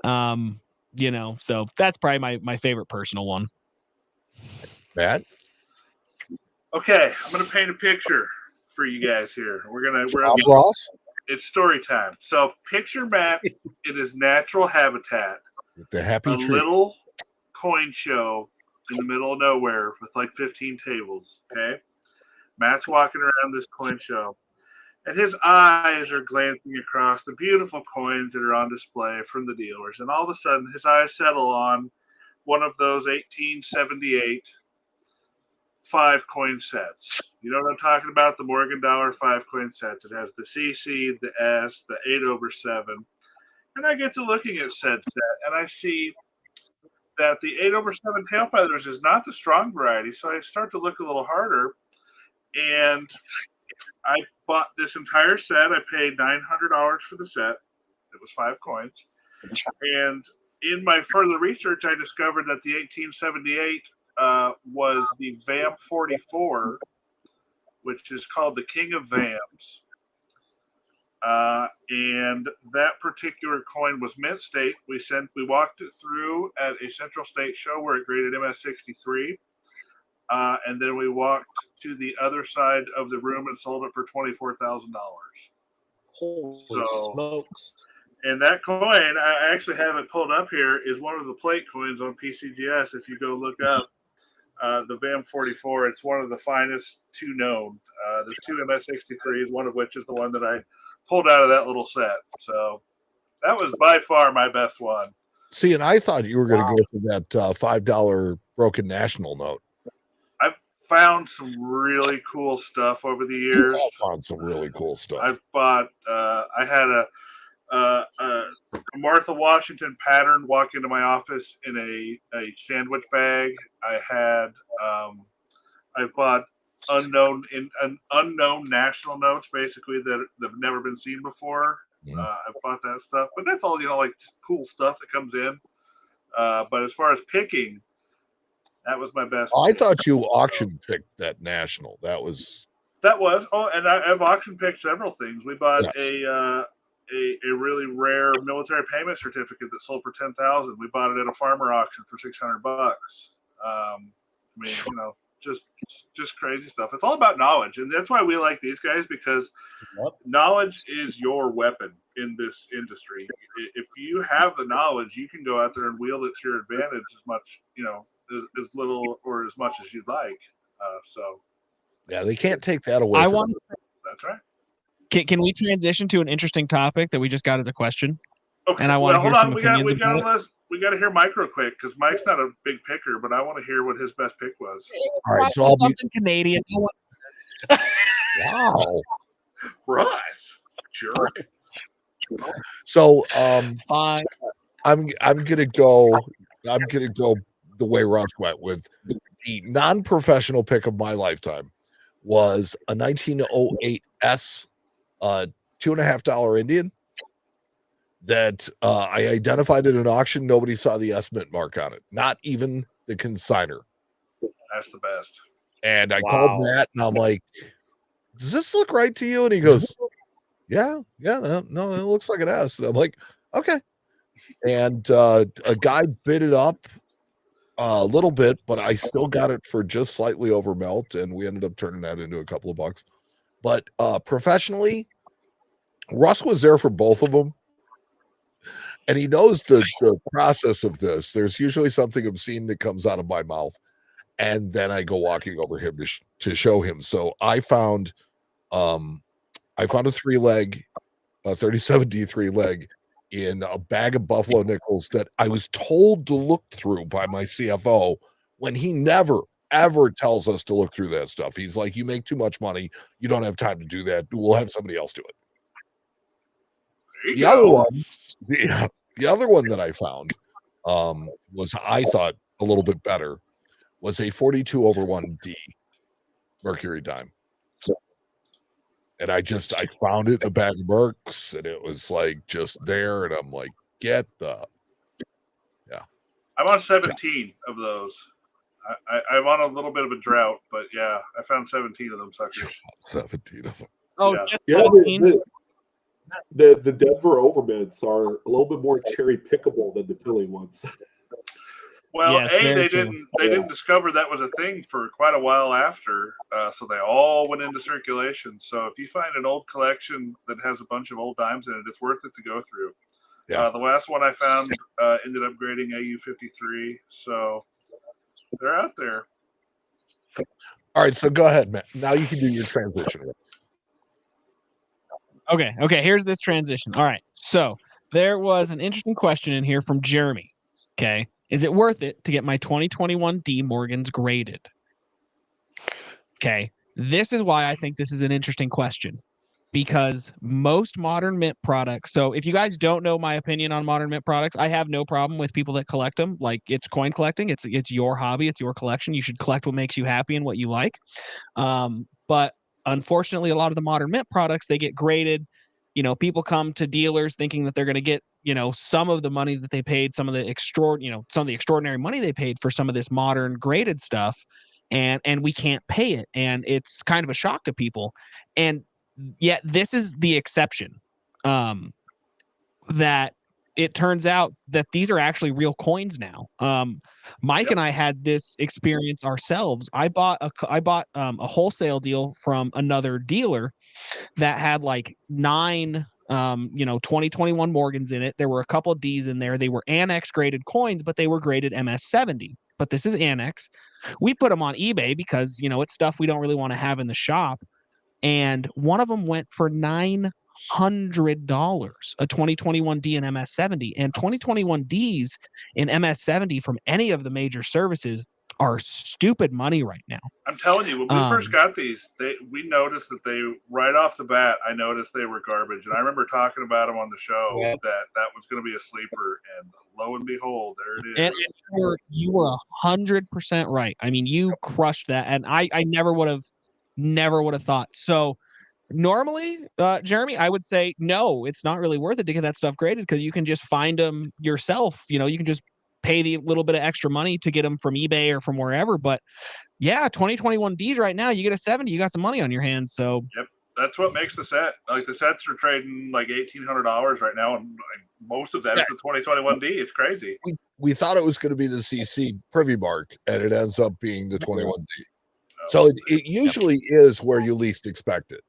So that's probably my favorite personal one. Matt? Okay, I'm gonna paint a picture for you guys here. Ross? It's story time. So picture Matt in his natural habitat. With the happy trees. Little coin show in the middle of nowhere with like 15 tables. Okay. Matt's walking around this coin show, and his eyes are glancing across the beautiful coins that are on display from the dealers. And all of a sudden, his eyes settle on one of those 1878 5 coin sets. You know what I'm talking about? The Morgan dollar 5 coin sets. It has the CC, the S, the 8/7. And I get to looking at said set, and I see that the 8/7 tail feathers is not the strong variety. So I start to look a little harder, and I bought this entire set. I paid $900 for the set. It was 5 coins. And in my further research, I discovered that the 1878 was the VAM 44, which is called the King of VAMs. And that particular coin was mint state. We walked it through at a Central State show where it graded MS63. And then we walked to the other side of the room and sold it for $24,000. Holy smokes. And that coin, I actually have it pulled up here, is one of the plate coins on PCGS. If you go look up the VAM 44, it's one of the finest 2 known. There's 2 MS63s, one of which is the one that I pulled out of that little set. So that was by far my best one. See, and I thought you were going to go for that $5 broken national note. found some really cool stuff over the You years. have found some really cool stuff. I've bought. I had a Martha Washington pattern walk into my office in a sandwich bag. I've bought unknown national notes basically that have never been seen before. I've bought that stuff, but that's all like just cool stuff that comes in. But as far as picking, that was my best. I thought you auction picked that national. That was. Oh, and I've auction picked several things. We bought Yes. a really rare military payment certificate that sold for $10,000. We bought it at a farmer auction for $600. I mean, just crazy stuff. It's all about knowledge, and that's why we like these guys, because knowledge is your weapon in this industry. If you have the knowledge, you can go out there and wield it to your advantage as much, as little or as much as you'd like. So, yeah, they can't take that away. That's right. Can we transition to an interesting topic that we just got as a question? Okay. And I want to hear some opinions about it. We got to hear Mike real quick, because Mike's not a big picker, but I want to hear what his best pick was. All right, so something Canadian. Wow, Russ, jerk. So Fine. I'm gonna go the way Russ went with the non-professional pick of my lifetime was a 1908 S $2.50 Indian that I identified at an auction. Nobody saw the S Mint mark on it, not even the consignor. That's the best. And I called Matt and I'm like, does this look right to you? And he goes, yeah, no, it looks like an S. And I'm like, okay. And a guy bid it up a little bit, but I still got it for just slightly over melt, and we ended up turning that into a couple of bucks. But professionally, Russ was there for both of them, and he knows the process of this. There's usually something obscene that comes out of my mouth, and then I go walking over him to show him. So I found a 3-leg, a 37D3 leg in a bag of Buffalo nickels that I was told to look through by my CFO, when he never, ever tells us to look through that stuff. He's like, you make too much money. You don't have time to do that. We'll have somebody else do it. The other one that I found was, I thought, a little bit better, was a 42/1D Mercury dime. And I found it in a bag of Mercs, and it was like just there. And I'm like, I'm on 17 of those. I'm on a little bit of a drought, but yeah, I found 17 of them suckers. 17 of them. Oh, yeah. The Denver Overmids are a little bit more cherry pickable than the Philly ones. Well, yes, they didn't discover that was a thing for quite a while after, so they all went into circulation. So if you find an old collection that has a bunch of old dimes in it, it's worth it to go through. Yeah. The last one I found ended up grading AU53, so they're out there. All right, so go ahead, Matt. Now you can do your transition. Okay, here's this transition. All right, so there was an interesting question in here from Jeremy. Okay. Is it worth it to get my 2021 D Morgans graded? Okay. This is why I think this is an interesting question, because most modern mint products. So if you guys don't know my opinion on modern mint products, I have no problem with people that collect them. Like, it's coin collecting. It's your hobby. It's your collection. You should collect what makes you happy and what you like. But unfortunately, a lot of the modern mint products, they get graded. People come to dealers thinking that they're going to get, some of the money that they paid, some of the extraordinary money they paid for some of this modern graded stuff. And we can't pay it. And it's kind of a shock to people. And yet this is the exception, that it turns out that these are actually real coins now. Mike and I had this experience ourselves. I bought a wholesale deal from another dealer that had like 9 2021 Morgans in it. There were a couple of D's in there. They were Annex graded coins, but they were graded MS70. But this is Annex. We put them on eBay because it's stuff we don't really want to have in the shop. And one of them went for $900, a 2021 D in MS70. And 2021 Ds in MS70 from any of the major services are stupid money right now. I'm telling you, when we first got these, we noticed that they right off the bat. I noticed they were garbage, and I remember talking about them on the show that was going to be a sleeper, and lo and behold, there it is. And you were 100% right. I mean, you crushed that, and I never would have thought so. Normally, Jeremy, I would say no, it's not really worth it to get that stuff graded because you can just find them yourself. You can just pay the little bit of extra money to get them from eBay or from wherever. But yeah, 2021 Ds right now, you get a 70, you got some money on your hands. So yep, that's what makes the set. Like the sets are trading like $1,800 right now, and most of that is the 2021 D. It's crazy. We thought it was going to be the CC Privy Bark, and it ends up being the 21D. So it usually is where you least expect it.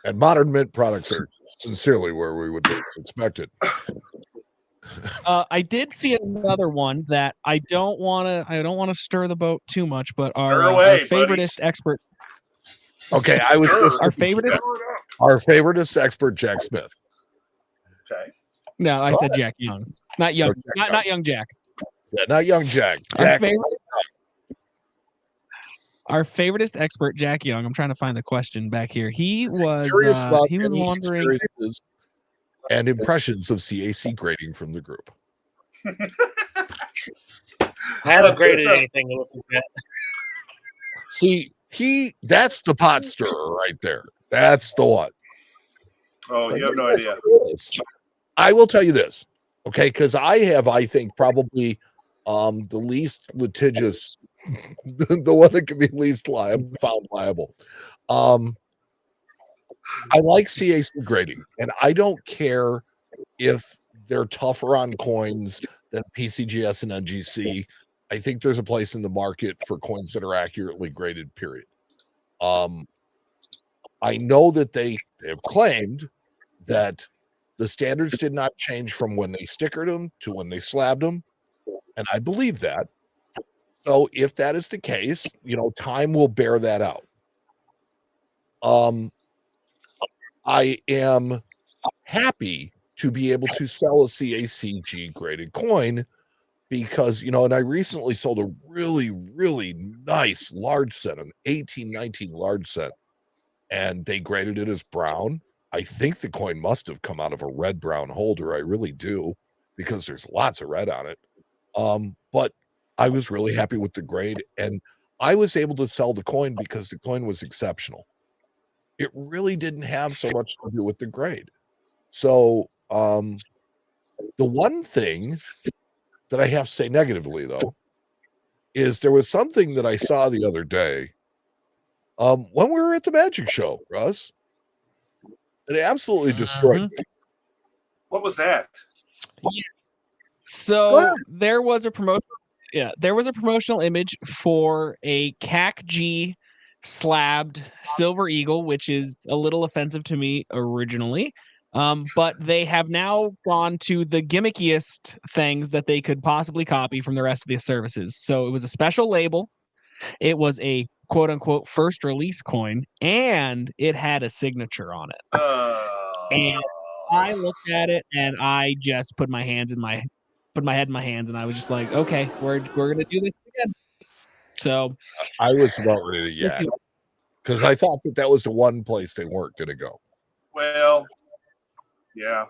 And Modern Mint products are sincerely where we would least expect it. I did see another one that I don't want to stir the boat too much, but our favoritist expert. Okay, I was our favoritist expert, Jack Smith. Okay. No, I said Jack Young, not young, not young Jack. Yeah, not young Jack. Our favoritist expert, Jack Young. I'm trying to find the question back here. He was wondering and impressions of CAC grading from the group. I haven't graded anything to listen to that. See, that's the pot stirrer right there. That's the one. Oh, you have no idea. I will tell you this, okay? Because I have, I think, probably the least litigious, the one that can be least found liable. I like CAC grading, and I don't care if they're tougher on coins than PCGS and NGC. I think there's a place in the market for coins that are accurately graded, period. I know that they have claimed that the standards did not change from when they stickered them to when they slabbed them, and I believe that. So if that is the case, time will bear that out. I am happy to be able to sell a CACG graded coin because, and I recently sold a really, really nice large set, an 1819 large set, and they graded it as brown. I think the coin must have come out of a red-brown holder. I really do, because there's lots of red on it. But I was really happy with the grade, and I was able to sell the coin because the coin was exceptional. It really didn't have so much to do with the grade. So the one thing that I have to say negatively, though, is there was something that I saw the other day when we were at the Magic Show, Russ. It absolutely destroyed me. What was that? Yeah. So there was a promotion. Yeah, there was a promotional image for a CAC-G slabbed Silver Eagle, which is a little offensive to me originally. But they have now gone to the gimmickiest things that they could possibly copy from the rest of the services. So it was a special label. It was a quote unquote first release coin, and it had a signature on it. And I looked at it and I just put my head in my hands, and I was just like, okay, we're gonna do this again. So I was about ready to because I thought that was the one place they weren't gonna go. Well, yeah.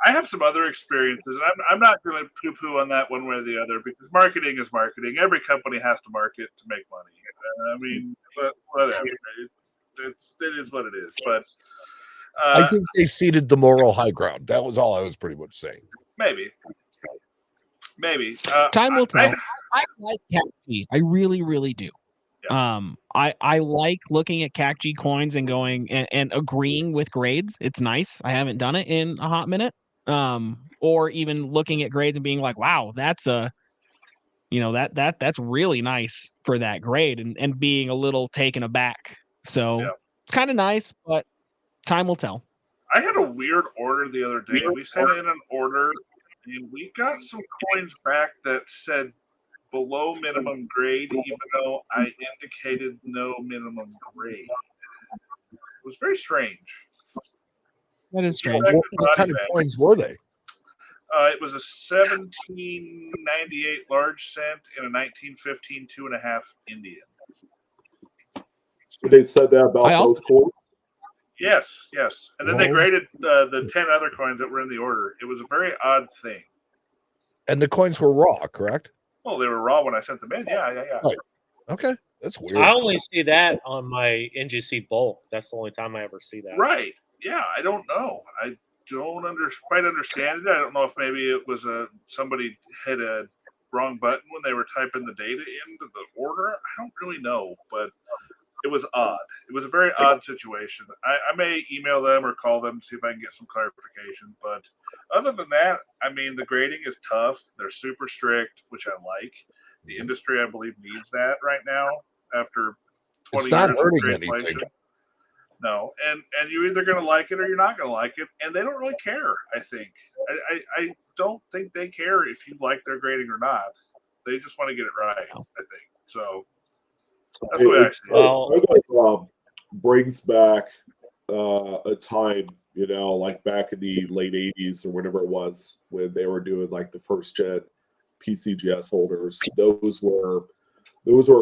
I have some other experiences, and I'm not going to poo-poo on that one way or the other, because marketing is marketing. Every company has to market to make money. I mean, but whatever. It is what it is. But I think they ceded the moral high ground. That was all I was pretty much saying. Maybe. Time will tell. I like CAC-G. I really, really do. Yeah. I like looking at CAC-G coins and going and agreeing with grades. It's nice. I haven't done it in a hot minute. Or even looking at grades and being like, wow, that's that's really nice for that grade, and being a little taken aback. So it's kind of nice, but time will tell. I had a weird order the other day. We sent in an order and we got some coins back that said below minimum grade, even though I indicated no minimum grade. It was very strange. That is strange. What kind of coins were they? It was a 1798 large cent and a 1915 2.5 Indian. They said that about both coins. Yes. And then they graded the 10 other coins that were in the order. It was a very odd thing. And the coins were raw, correct? Well, they were raw when I sent them in. Yeah. Right. Okay, that's weird. I only see that on my NGC bulk. That's the only time I ever see that. Right. Yeah, I don't know. I don't quite understand it. I don't know if maybe it was somebody hit a wrong button when they were typing the data into the order. I don't really know, but it was odd. It was a very odd situation. I may email them or call them, see if I can get some clarification. But other than that, I mean, the grading is tough. They're super strict, which I like. The industry, I believe, needs that right now after 20 it's not years hurting of anything. inflation. No, and you're either going to like it or you're not going to like it, and they don't really care. I think I don't think they care if you like their grading or not. They just want to get it right. I think so. That's the way I see it. Well, brings back a time, like back in the late 80s or whenever it was when they were doing like the first gen PCGS holders. Those were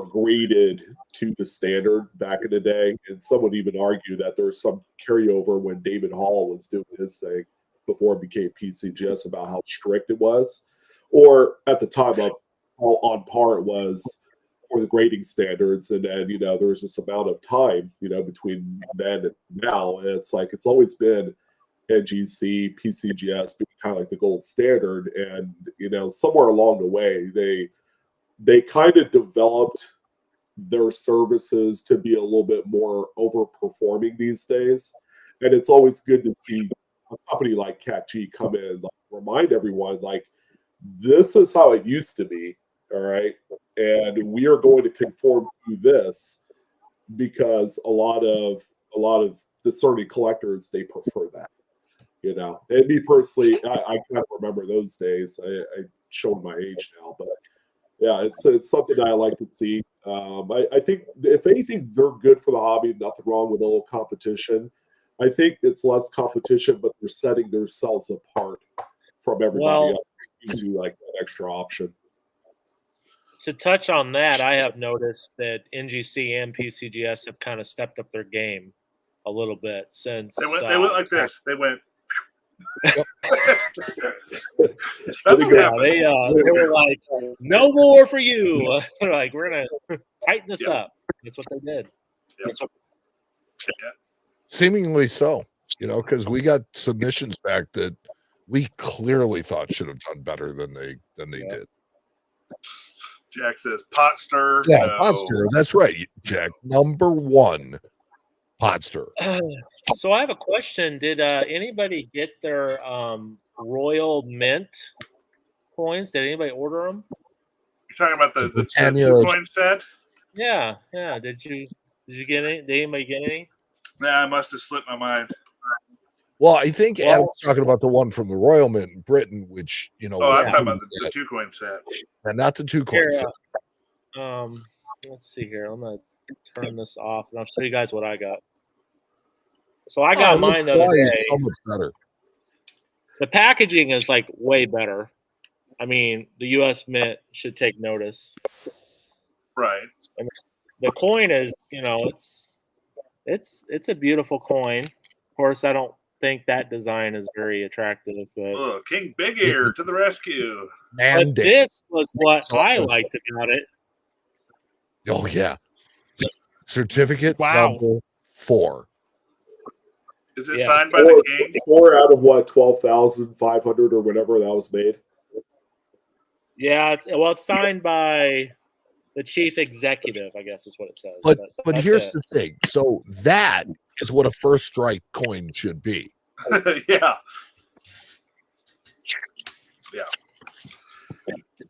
graded to the standard back in the day, and some would even argue that there's some carryover when David Hall was doing his thing before it became PCGS about how strict it was, or at the time of how on par it was for the grading standards. And then there's this amount of time between then and now, and it's like it's always been NGC, PCGS being kind of like the gold standard, and somewhere along the way they kind of developed their services to be a little bit more overperforming these days. And it's always good to see a company like CatG come in and remind everyone, like, this is how it used to be, all right? And we are going to conform to this because a lot of discerning collectors, they prefer that, And me personally, I kind of remember those days. I showed my age now, but yeah, it's something that I like to see. I think if anything, they're good for the hobby. Nothing wrong with a little competition. I think it's less competition, but they're setting themselves apart from everybody else. It gives you like that extra option. To touch on that, I have noticed that NGC and PCGS have kind of stepped up their game a little bit since they went like this. They went. That's they were like, no more for you. Like, we're gonna tighten this up. That's what they did. Seemingly so, because we got submissions back that we clearly thought should have done better than they did. Jack says pot stir. Yeah, pot stir. That's right, Jack. Number one, pot stir. So I have a question. Did anybody get their Royal Mint coins? Did anybody order them? You're talking about the 2-coin set? Yeah. Did you get any? Did anybody get any? Nah, I must have slipped my mind. Well, I think Adam's talking about the one from the Royal Mint in Britain, which I'm talking about the 2-coin set, and not the 2-coin set. Let's see here. I'm gonna turn this off, and I'll show you guys what I got. So I got mine the other day. So much better. The packaging is like way better. I mean, the U.S. Mint should take notice. Right. I mean, the coin is, it's a beautiful coin. Of course, I don't think that design is very attractive, but King Big Ear to the rescue. But this was what I liked about it. Oh yeah. Certificate number 4. Is it signed by the king? 4 out of what, 12,500 or whatever that was made? Yeah, it's signed by the chief executive, I guess is what it says. But here's the thing. So that is what a first strike coin should be. Yeah.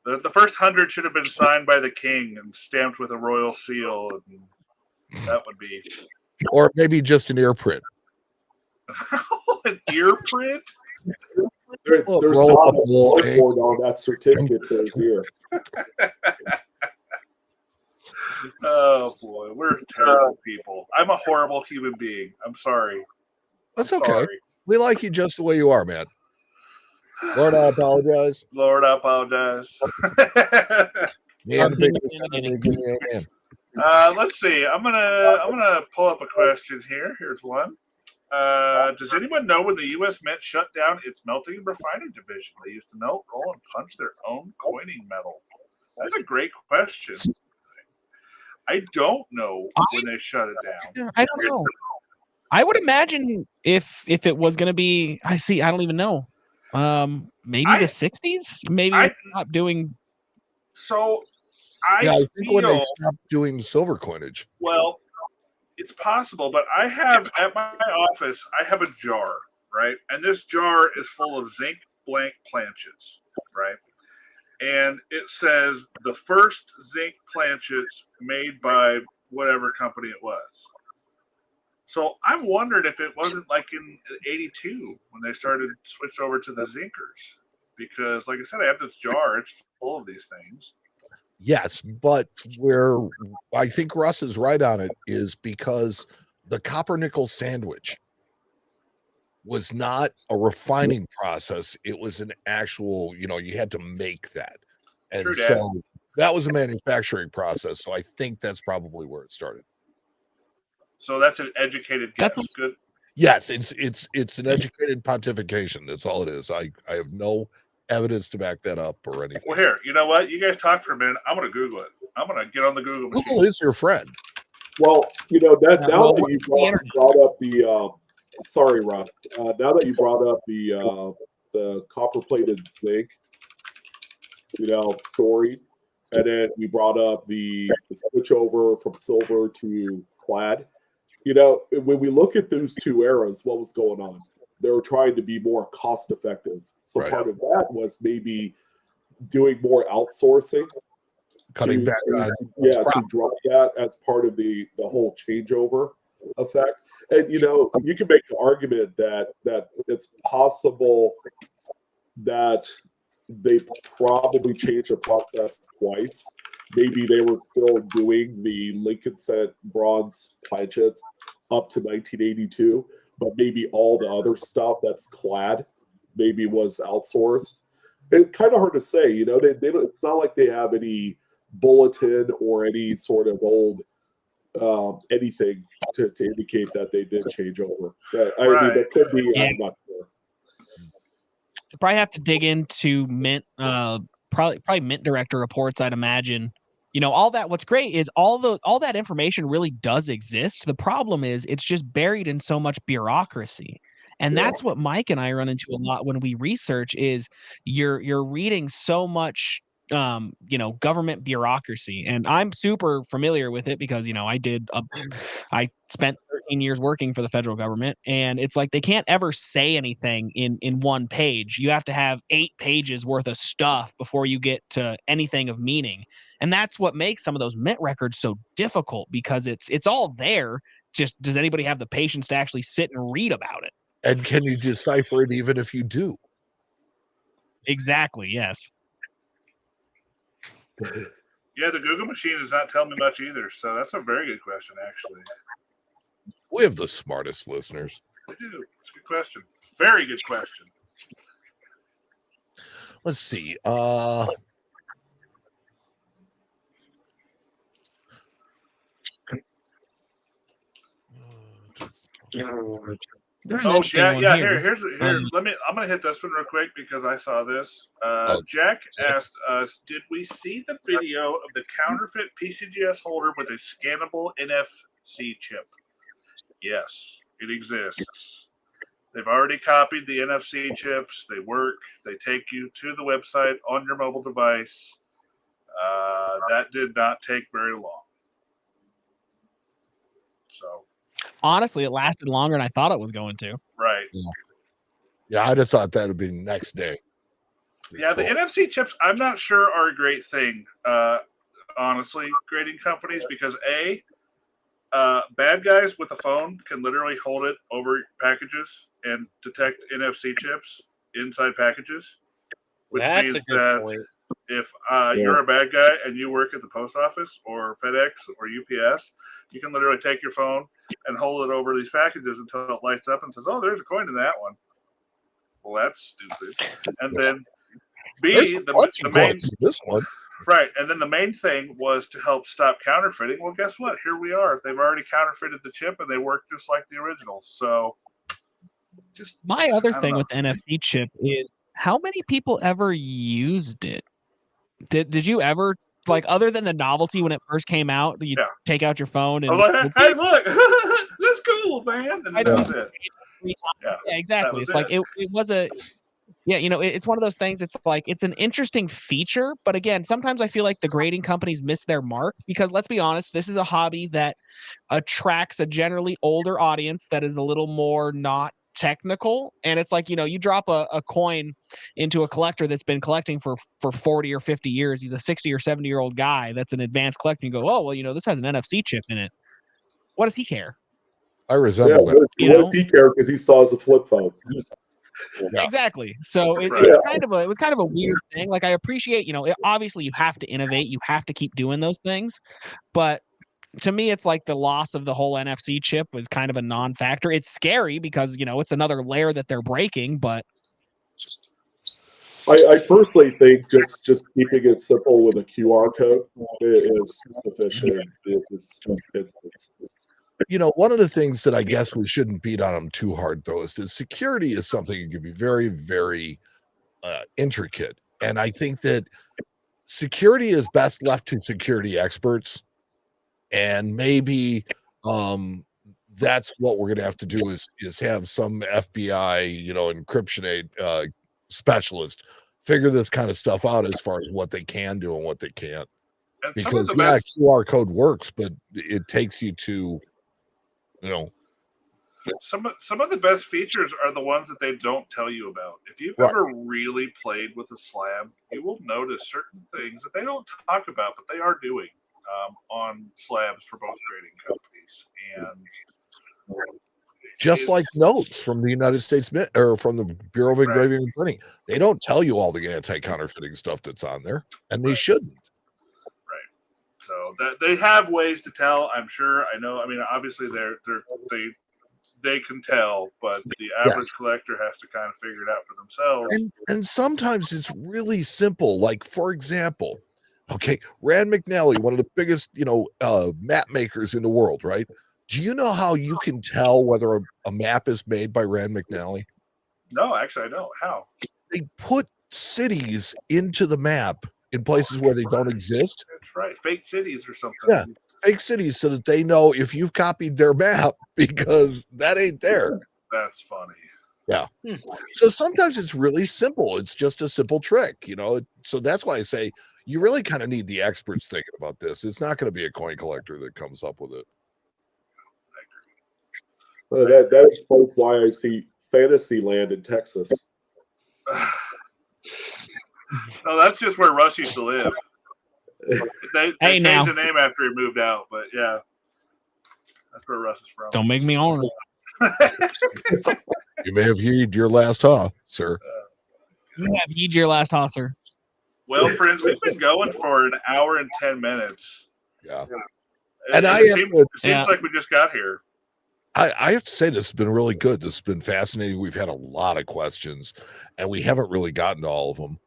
The first 100 should have been signed by the king and stamped with a royal seal, and that would be. Or maybe just an ear print. An ear print? There's not a barcode on that certificate for his ear. Oh boy, we're terrible people. I'm a horrible human being. I'm sorry. That's okay. We like you just the way you are, man. Lord, I apologize. Lord, I apologize. Man, big Let's see. I'm gonna pull up a question here. Here's one. Does anyone know when the U.S. Mint shut down its melting and refining division? They used to melt, roll, and punch their own coining metal. That's a great question. I don't know when they shut it down. I don't know. I would imagine if it was going to be, I don't even know. Maybe the 60s. Maybe they stopped doing. So I think when they stopped doing silver coinage. Well, it's possible, but I have at my office, I have a jar, right? And this jar is full of zinc blank planchets, right? And it says the first zinc planchets made by whatever company it was. So I'm wondering if it wasn't like in '82 when they started switch over to the zinkers, because like I said, I have this jar; it's full of these things. Yes, but where I think Russ is right on it is because the copper nickel sandwich was not a refining process. It was an actual, you had to make that. And True, so that was a manufacturing process. So I think that's probably where it started. So that's an educated guess. Good. Yes, it's an educated pontification. That's all it is. I have no evidence to back that up or anything. Well, here, you know what? You guys talk for a minute. I'm going to Google it. I'm going to get on the Google machine. Google is your friend. Well, now that you brought up the sorry, Russ. Now that you brought up the copper plated zinc, story, and then we brought up the switch over from silver to clad. When we look at those two eras, what was going on? They were trying to be more cost effective. So part of that was maybe doing more outsourcing, cutting back on to drop that as part of the whole changeover effect. And you can make the argument that it's possible that they probably changed the process twice. Maybe they were still doing the Lincoln Cent bronze planchets up to 1982, but maybe all the other stuff that's clad maybe was outsourced. It's kind of hard to say. They don't, it's not like they have any bulletin or any sort of old anything to indicate that they did change over. I mean, that could be. I'm not sure. Probably have to dig into Mint, probably Mint director reports, I'd imagine. All that. What's great is all that information really does exist. The problem is it's just buried in so much bureaucracy. And that's what Mike and I run into a lot when we research is you're reading so much government bureaucracy. And I'm super familiar with it because, I spent 13 years working for the federal government, and it's like they can't ever say anything in one page. You have to have 8 pages worth of stuff before you get to anything of meaning. And that's what makes some of those Mint records so difficult because it's all there. Just does anybody have the patience to actually sit and read about it? And can you decipher it even if you do? Exactly, yes. Yeah, the Google machine does not tell me much either. So that's a very good question, actually. We have the smartest listeners. We do. It's a good question. Very good question. Let's see. There's an interesting one here. Here's let me. I'm gonna hit this one real quick because I saw this. Jack asked us, "Did we see the video of the counterfeit PCGS holder with a scannable NFC chip?" Yes, it exists. They've already copied the NFC chips. They work. They take you to the website on your mobile device. That did not take very long. So. Honestly, it lasted longer than I thought it was going to. Right. Yeah, I'd have thought that would be next day. Yeah, the NFC chips, I'm not sure are a great thing, honestly, grading companies, because bad guys with a phone can literally hold it over packages and detect NFC chips inside packages, which means that if you're a bad guy and you work at the post office or FedEx or UPS, you can literally take your phone and hold it over these packages until it lights up and says, "Oh, there's a coin in that one." Well, that's stupid. And then There's B, a bunch the of main quotes in this one. right, and then the main thing was to help stop counterfeiting. Well, guess what? Here we are. They've already counterfeited the chip, and they work just like the originals. So, just My other I don't thing know. with the NFC chip is how many people ever used it? Did you ever, like, other than the novelty when it first came out, you Yeah. take out your phone I and was like, hey, look, that's cool, man. And I that know. was it. Yeah, That exactly. was It's like it was a yeah, it's one of those things. It's like it's an interesting feature, but again, sometimes I feel like the grading companies miss their mark because let's be honest, this is a hobby that attracts a generally older audience that is a little more not technical. And it's like, you drop a coin into a collector that's been collecting for 40 or 50 years. He's a 60 or 70-year-old guy that's an advanced collector. You go, oh, well, this has an NFC chip in it. What does he care? I resemble that. What does he care? Because he still has a flip phone. Yeah. Exactly. So it Right. was kind of a weird thing. Like I appreciate, obviously you have to innovate, you have to keep doing those things, but to me, it's like the loss of the whole NFC chip was kind of a non-factor. It's scary because it's another layer that they're breaking, but I personally think just keeping it simple with a QR code is sufficient. It's One of the things that I guess we shouldn't beat on them too hard, though, is that security is something that can be very, very intricate. And I think that security is best left to security experts. And maybe that's what we're going to have to do is have some FBI, encryption specialist figure this kind of stuff out as far as what they can do and what they can't. And Because QR code works, but it takes you to some of the best features are the ones that they don't tell you about. If you've ever really played with a slab, you will notice certain things that they don't talk about, but they are doing on slabs for both grading companies. And just like notes from the United States Mint or from the Bureau of Engraving and Printing, they don't tell you all the anti-counterfeiting stuff that's on there, and they shouldn't. So that they have ways to tell. I'm sure. I know. I mean, obviously they can tell, but the average collector has to kind of figure it out for themselves. And sometimes it's really simple. Like, for example, Rand McNally, one of the biggest map makers in the world, right? Do you know how you can tell whether a map is made by Rand McNally? No, actually, I don't. How? They put cities into the map in places where they don't exist. That's right. Fake cities or something. Yeah, fake cities so that they know if you've copied their map because that ain't there. That's funny. Yeah. So sometimes it's really simple. It's just a simple trick, So that's why I say you really kind of need the experts thinking about this. It's not going to be a coin collector that comes up with it. That explains why I see Fantasyland in Texas. No, that's just where Russ used to live. They changed now. the name after he moved out, but yeah, that's where Russ is from. Don't make me own it. You may have heeded your last sir. You have heed your last sir. Well, friends, we've been going for an hour and 10 minutes. Yeah. And it seems like we just got here. I have to say this has been really good. This has been fascinating. We've had a lot of questions, and we haven't really gotten to all of them.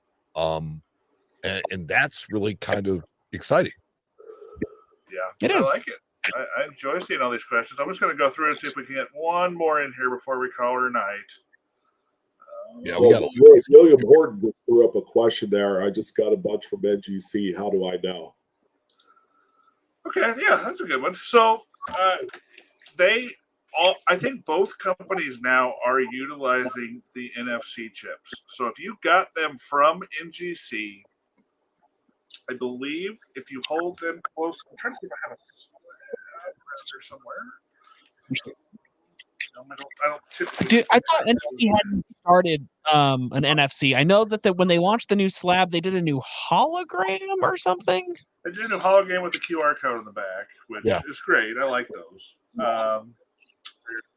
And that's really kind of exciting. Yeah, I like it. I enjoy seeing all these questions. I'm just going to go through and see if we can get one more in here before we call her a night. Yeah, we got William Horton just threw up a question there. I just got a bunch from NGC. How do I know? Okay, yeah, that's a good one. So I think both companies now are utilizing the NFC chips. So if you got them from NGC, I believe if you hold them close, I'm trying to see if I have a slab around here somewhere. I don't typically. Dude, I thought NFC hadn't started an NFC. I know that when they launched the new slab, they did a new hologram or something. They did a hologram with the QR code in the back, which is great. I like those.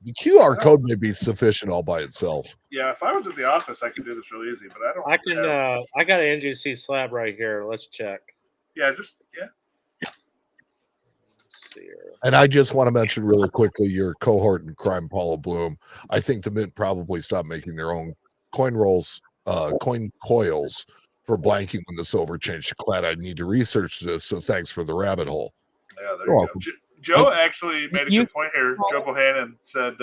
The QR code may be sufficient all by itself. Yeah, if I was at the office, I could do this real easy, but I don't. I got an NGC slab right here. Let's check. Yeah. Let's see here. And I just want to mention really quickly your cohort in crime, Paula Bloom. I think the Mint probably stopped making their own coin coils for blanking when the silver changed to clad. I need to research this, so thanks for the rabbit hole. Yeah, there You're you welcome. go. Joe actually made a You- good point here. Joe Bohannon said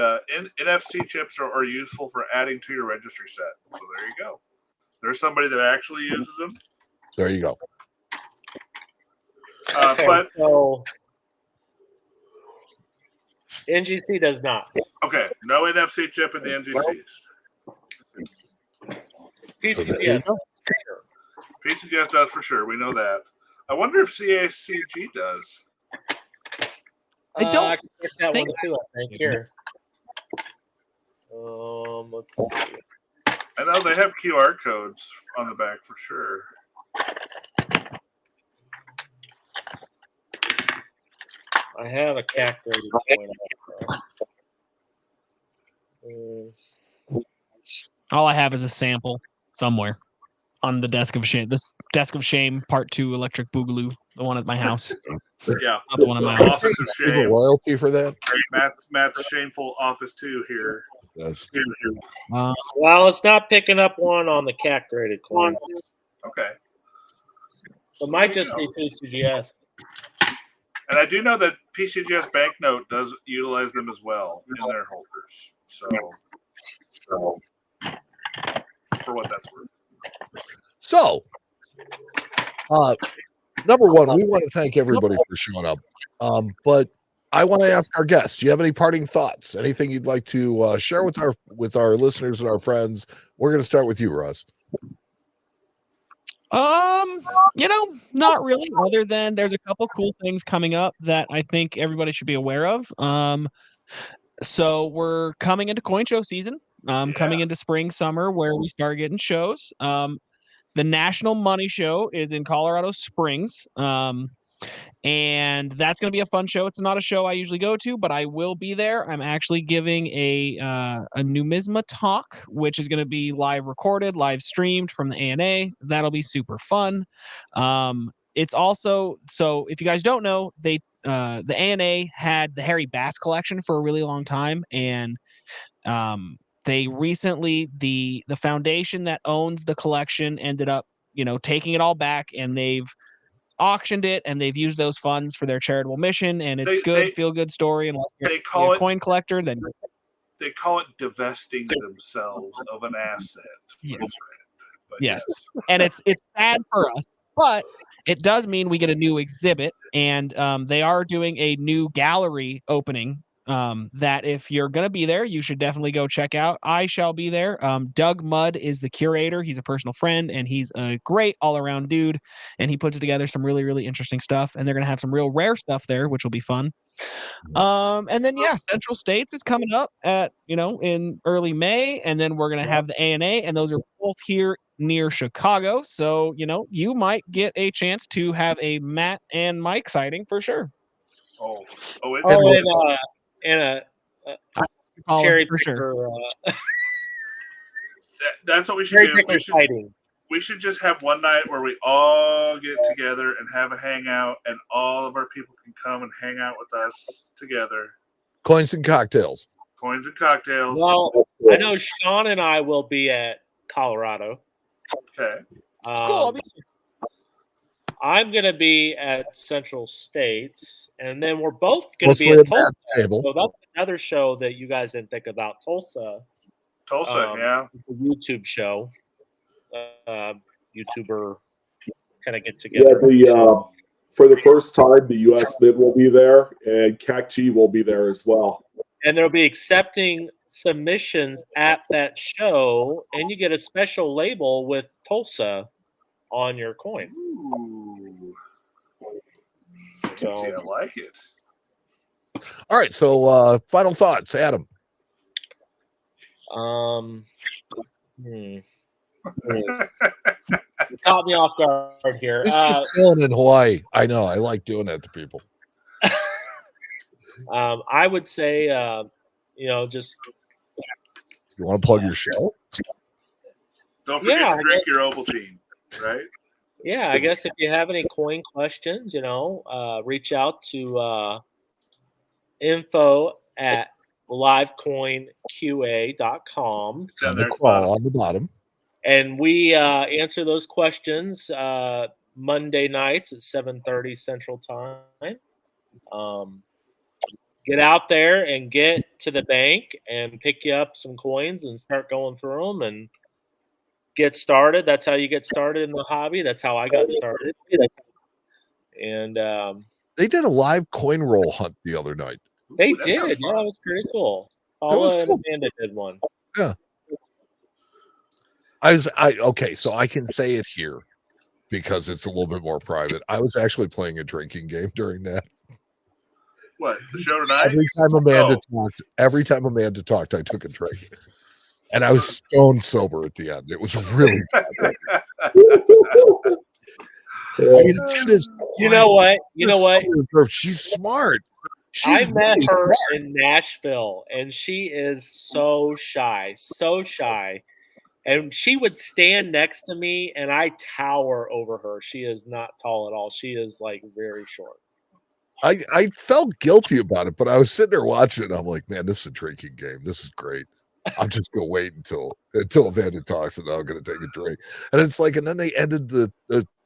NFC chips are useful for adding to your registry set. So there you go. There's somebody that actually uses them. There you go. Okay, But so NGC does not. okay, no NFC chip in the NGCs. So there you PCGS go. does, for sure. PCGS does for sure. We know that. I wonder if CACG does. I don't I can check that think- one too. I think here. Let's see. I know they have QR codes on the back for sure. I have a CAC rated coin. All I have is a sample somewhere on the desk of shame. This desk of shame, part 2, electric boogaloo, the one at my house, Yeah. not the one at my The office. Office of There's a Shame. royalty for that. Matt's shameful office 2 here. Yes. Well, it's not picking up one on the CAC rated coin. Okay. It might just be PCGS. And I do know that PCGS Banknote does utilize them as well in their holders. So for what that's worth. So, number one, we want to thank everybody for showing up. But I want to ask our guests: do you have any parting thoughts? Anything you'd like to share with our listeners and our friends? We're going to start with you, Russ. Not really, other than there's a couple cool things coming up that I think everybody should be aware of. So we're coming into coin show season, coming into spring, summer, where we start getting shows. The National Money Show is in Colorado Springs. And that's going to be a fun show. It's not a show I usually go to, but I will be there. I'm actually giving a numisma talk, which is going to be live recorded, live streamed from the ANA. That'll be super fun. It's also, so if you guys don't know, the ANA had the Harry Bass collection for a really long time, and they recently, the foundation that owns the collection ended up, taking it all back, and they've auctioned it, and they've used those funds for their charitable mission, and it's feel good story. Unless They you're call a it coin collector, then they call it divesting themselves of an asset. Yes. But Yes. And it's sad for us, but it does mean we get a new exhibit, and they are doing a new gallery opening that if you're going to be there, you should definitely go check out. I shall be there. Doug Mudd is the curator. He's a personal friend, and he's a great all-around dude, and he puts together some really, really interesting stuff, and they're going to have some real rare stuff there, which will be fun. And then Central States is coming up at in early May, and then we're gonna have the ANA, and those are both here near Chicago. So you might get a chance to have a Matt and Mike sighting for sure. And a Paula, cherry for picker, sure. That's what we should cherry do. picker sighting. We should just have one night where we all get together and have a hangout, and all of our people can come and hang out with us together. Coins and cocktails. Coins and cocktails. Well, I know Sean and I will be at Colorado. Okay. Cool. I'm going to be at Central States, and then we're both going to be Mostly at at Matt's Tulsa. table. So that's another show that you guys didn't think about, Tulsa. Tulsa, yeah. The YouTube show. YouTuber kind of get together. Yeah, for the first time, the U.S. Mid will be there, and CAC-G will be there as well. And they'll be accepting submissions at that show, and you get a special label with Tulsa on your coin. Ooh. So, I like it. All right. So, final thoughts, Adam. You caught me off guard here. It's just chilling in Hawaii. I know. I like doing that to people. I would say, just. You want to plug your show? Don't forget to drink your Ovaltine, right? Yeah, I guess if you have any coin questions, reach out to info@ovaltine.com. livecoinqa.com. It's down On there the at the bottom. crawl on the bottom. And we answer those questions Monday nights at 7:30 Central Time. Get out there and get to the bank and pick you up some coins and start going through them and get started. That's how you get started in the hobby. That's how I got started. And They did a live coin roll hunt the other night. they Ooh, that sounds did. Yeah, fun. that was pretty cool. That was Paula and cool. Amanda did one. Okay, so I can say it here because it's a little bit more private. I was actually playing a drinking game during that. What, the show tonight? Every time Amanda talked, I took a drink. And I was stone sober at the end. It was really bad. I mean, it is You know what? You know what? She's smart. I She's met really her smart. in Nashville, and she is so shy. And she would stand next to me, and I tower over her. She is not tall at all. She is like very short. I felt guilty about it, but I was sitting there watching it. And I'm like, man, this is a drinking game. This is great. I'm just gonna wait until Amanda talks, and I'm gonna take a drink. And it's like, and then they ended the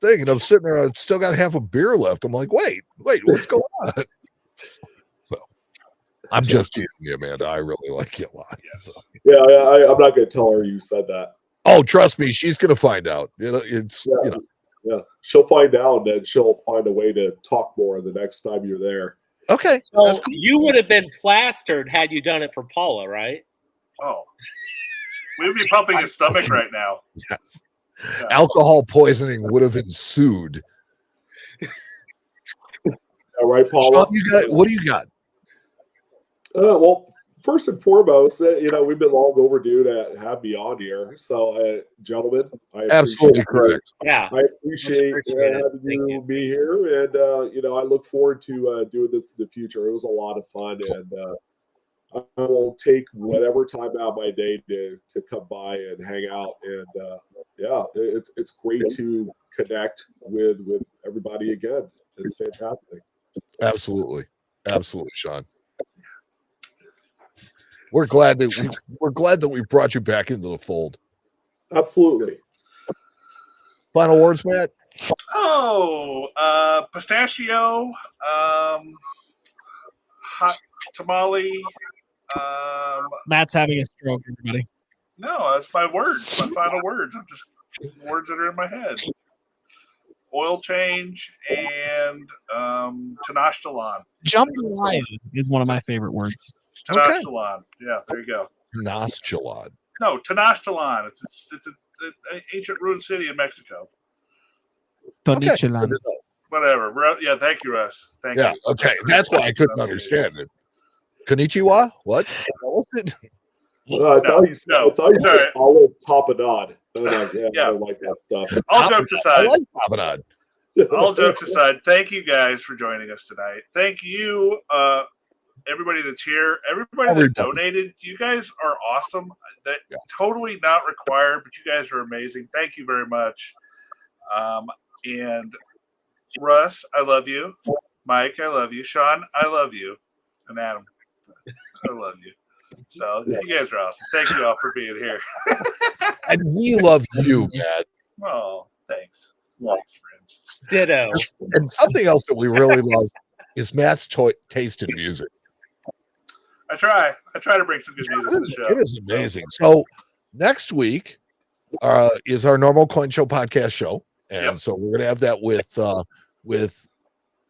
thing, and I'm sitting there. I've still got half a beer left. I'm like, wait, what's going on? So I'm just teasing you, Amanda. I really like you a lot. Yes. So. Yeah, I'm not going to tell her you said that. Oh, trust me, she's gonna find out. Yeah, she'll find out, and she'll find a way to talk more the next time you're there. Okay. So That's cool. you would have been plastered had you done it for Paula, right? Oh. We would be pumping his stomach right now. Yes. Yeah. Alcohol poisoning would have ensued. All right, Paula. Sean, what do you got? Well, first and foremost, we've been long overdue to have me on here. So, gentlemen, I Absolutely appreciate correct. Yeah. I appreciate appreciated. having Thank you be here, and I look forward to doing this in the future. It was a lot of fun, and I will take whatever time out of my day to come by and hang out. And it's great to connect with everybody again. It's fantastic. Absolutely, Sean. We're glad that we brought you back into the fold. Absolutely. Final words, Matt. Oh, pistachio, hot tamale. Matt's having a stroke, everybody. No, that's my words. My final words. I'm just words that are in my head. Oil change and Tanashtalan. Jambalaya is one of my favorite words. Tanashtalan. Yeah, there you go. Nostralad. No, Tanashtalan. It's an ancient ruined city in Mexico. Tonichilan. Whatever. Yeah, thank you, Russ. Thank Yeah, you. okay. That's why I couldn't understand it. Konnichiwa? What? I thought you said sorry. olive tapenade. I'm like, Yeah. I don't like that stuff. All jokes I aside, like tapenade. all jokes aside, thank you guys for joining us tonight. Thank you, everybody that's here, everybody that donated. You guys are awesome. That totally not required, but you guys are amazing. Thank you very much. And Russ, I love you. Mike, I love you. Sean, I love you. And Adam, I love you. So you guys are awesome. Thank you all for being here. And we love you, Matt. Oh, thanks. Thanks, friends. Ditto. And something else that we really love is Matt's taste in music. I try to bring some good music to the show. It is amazing. So next week is our normal Coin Show podcast show. And so we're going to have that with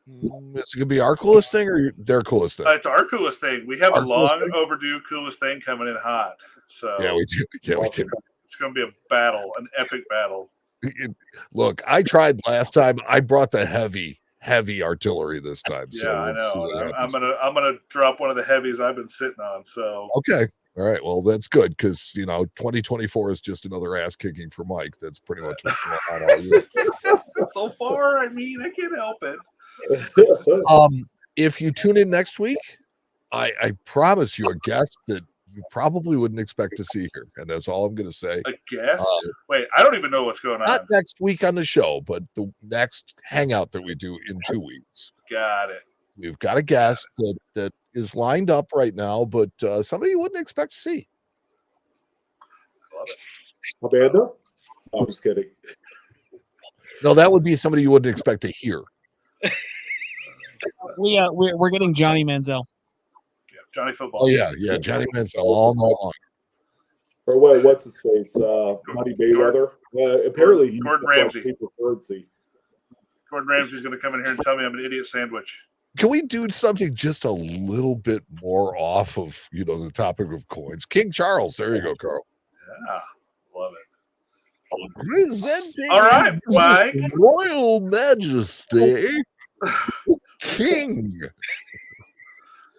is it going to be our coolest thing or their coolest thing? It's our coolest thing. We have Our a long thing? overdue coolest thing coming in hot. So Yeah, we do. Yeah, we do. It's going to be a battle, an epic battle. Look, I tried last time. I brought the heavy artillery this time. Yeah, So I we'll see what know. I'm happens. gonna drop one of the heavies I've been sitting on. So Okay. All right. Well, that's good because 2024 is just another ass kicking for Mike. That's pretty much what's going on all year. so far, I mean, I can't help it. If you tune in next week, I promise you a guest that you probably wouldn't expect to see here, and that's all I'm going to say. A guest? Wait, I don't even know what's going on. Not next week on the show, but the next hangout that we do in 2 weeks. Got it. We've got a guest that is lined up right now, but somebody you wouldn't expect to see. Love it. Amanda? I'm just kidding. No, that would be somebody you wouldn't expect to hear. We're getting Johnny Manziel. Yeah, Johnny Football. Oh yeah, Johnny Manziel all night long. Or what's his face? Money Mayweather. Apparently, he Gordon Ramsay. Paper currency. Gordon Ramsay's going to come in here and tell me I'm an idiot sandwich. Can we do something just a little bit more off of the topic of coins? King Charles. There you go, Carl. Yeah, love it. Presenting All right, Mike. His Royal Majesty, King.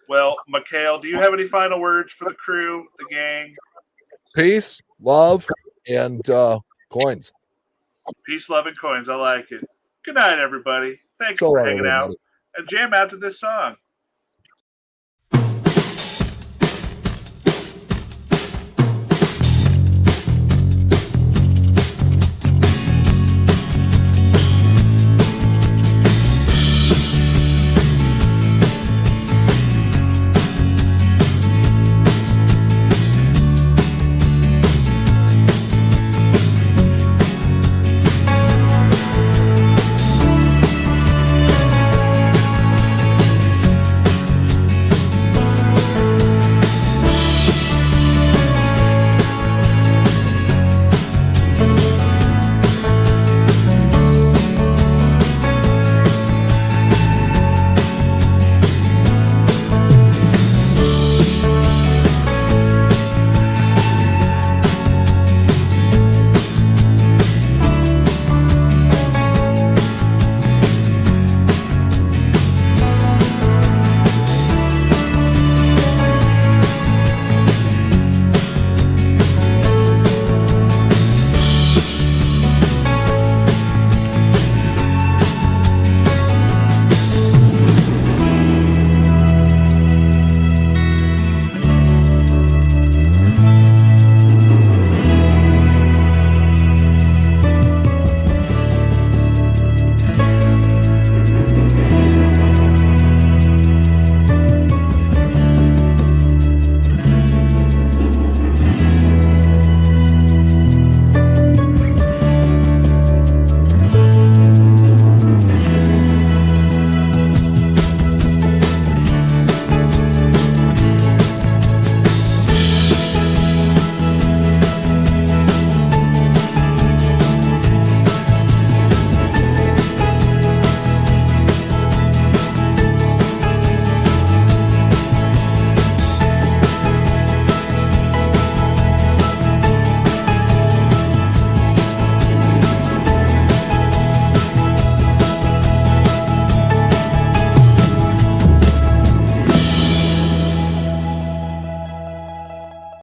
Well, Mikhail, do you have any final words for the crew, the gang? Peace, love, and coins. Peace, love, and coins. I like it. Good night, everybody. Thanks So for long, hanging out everybody. and jam out to this song.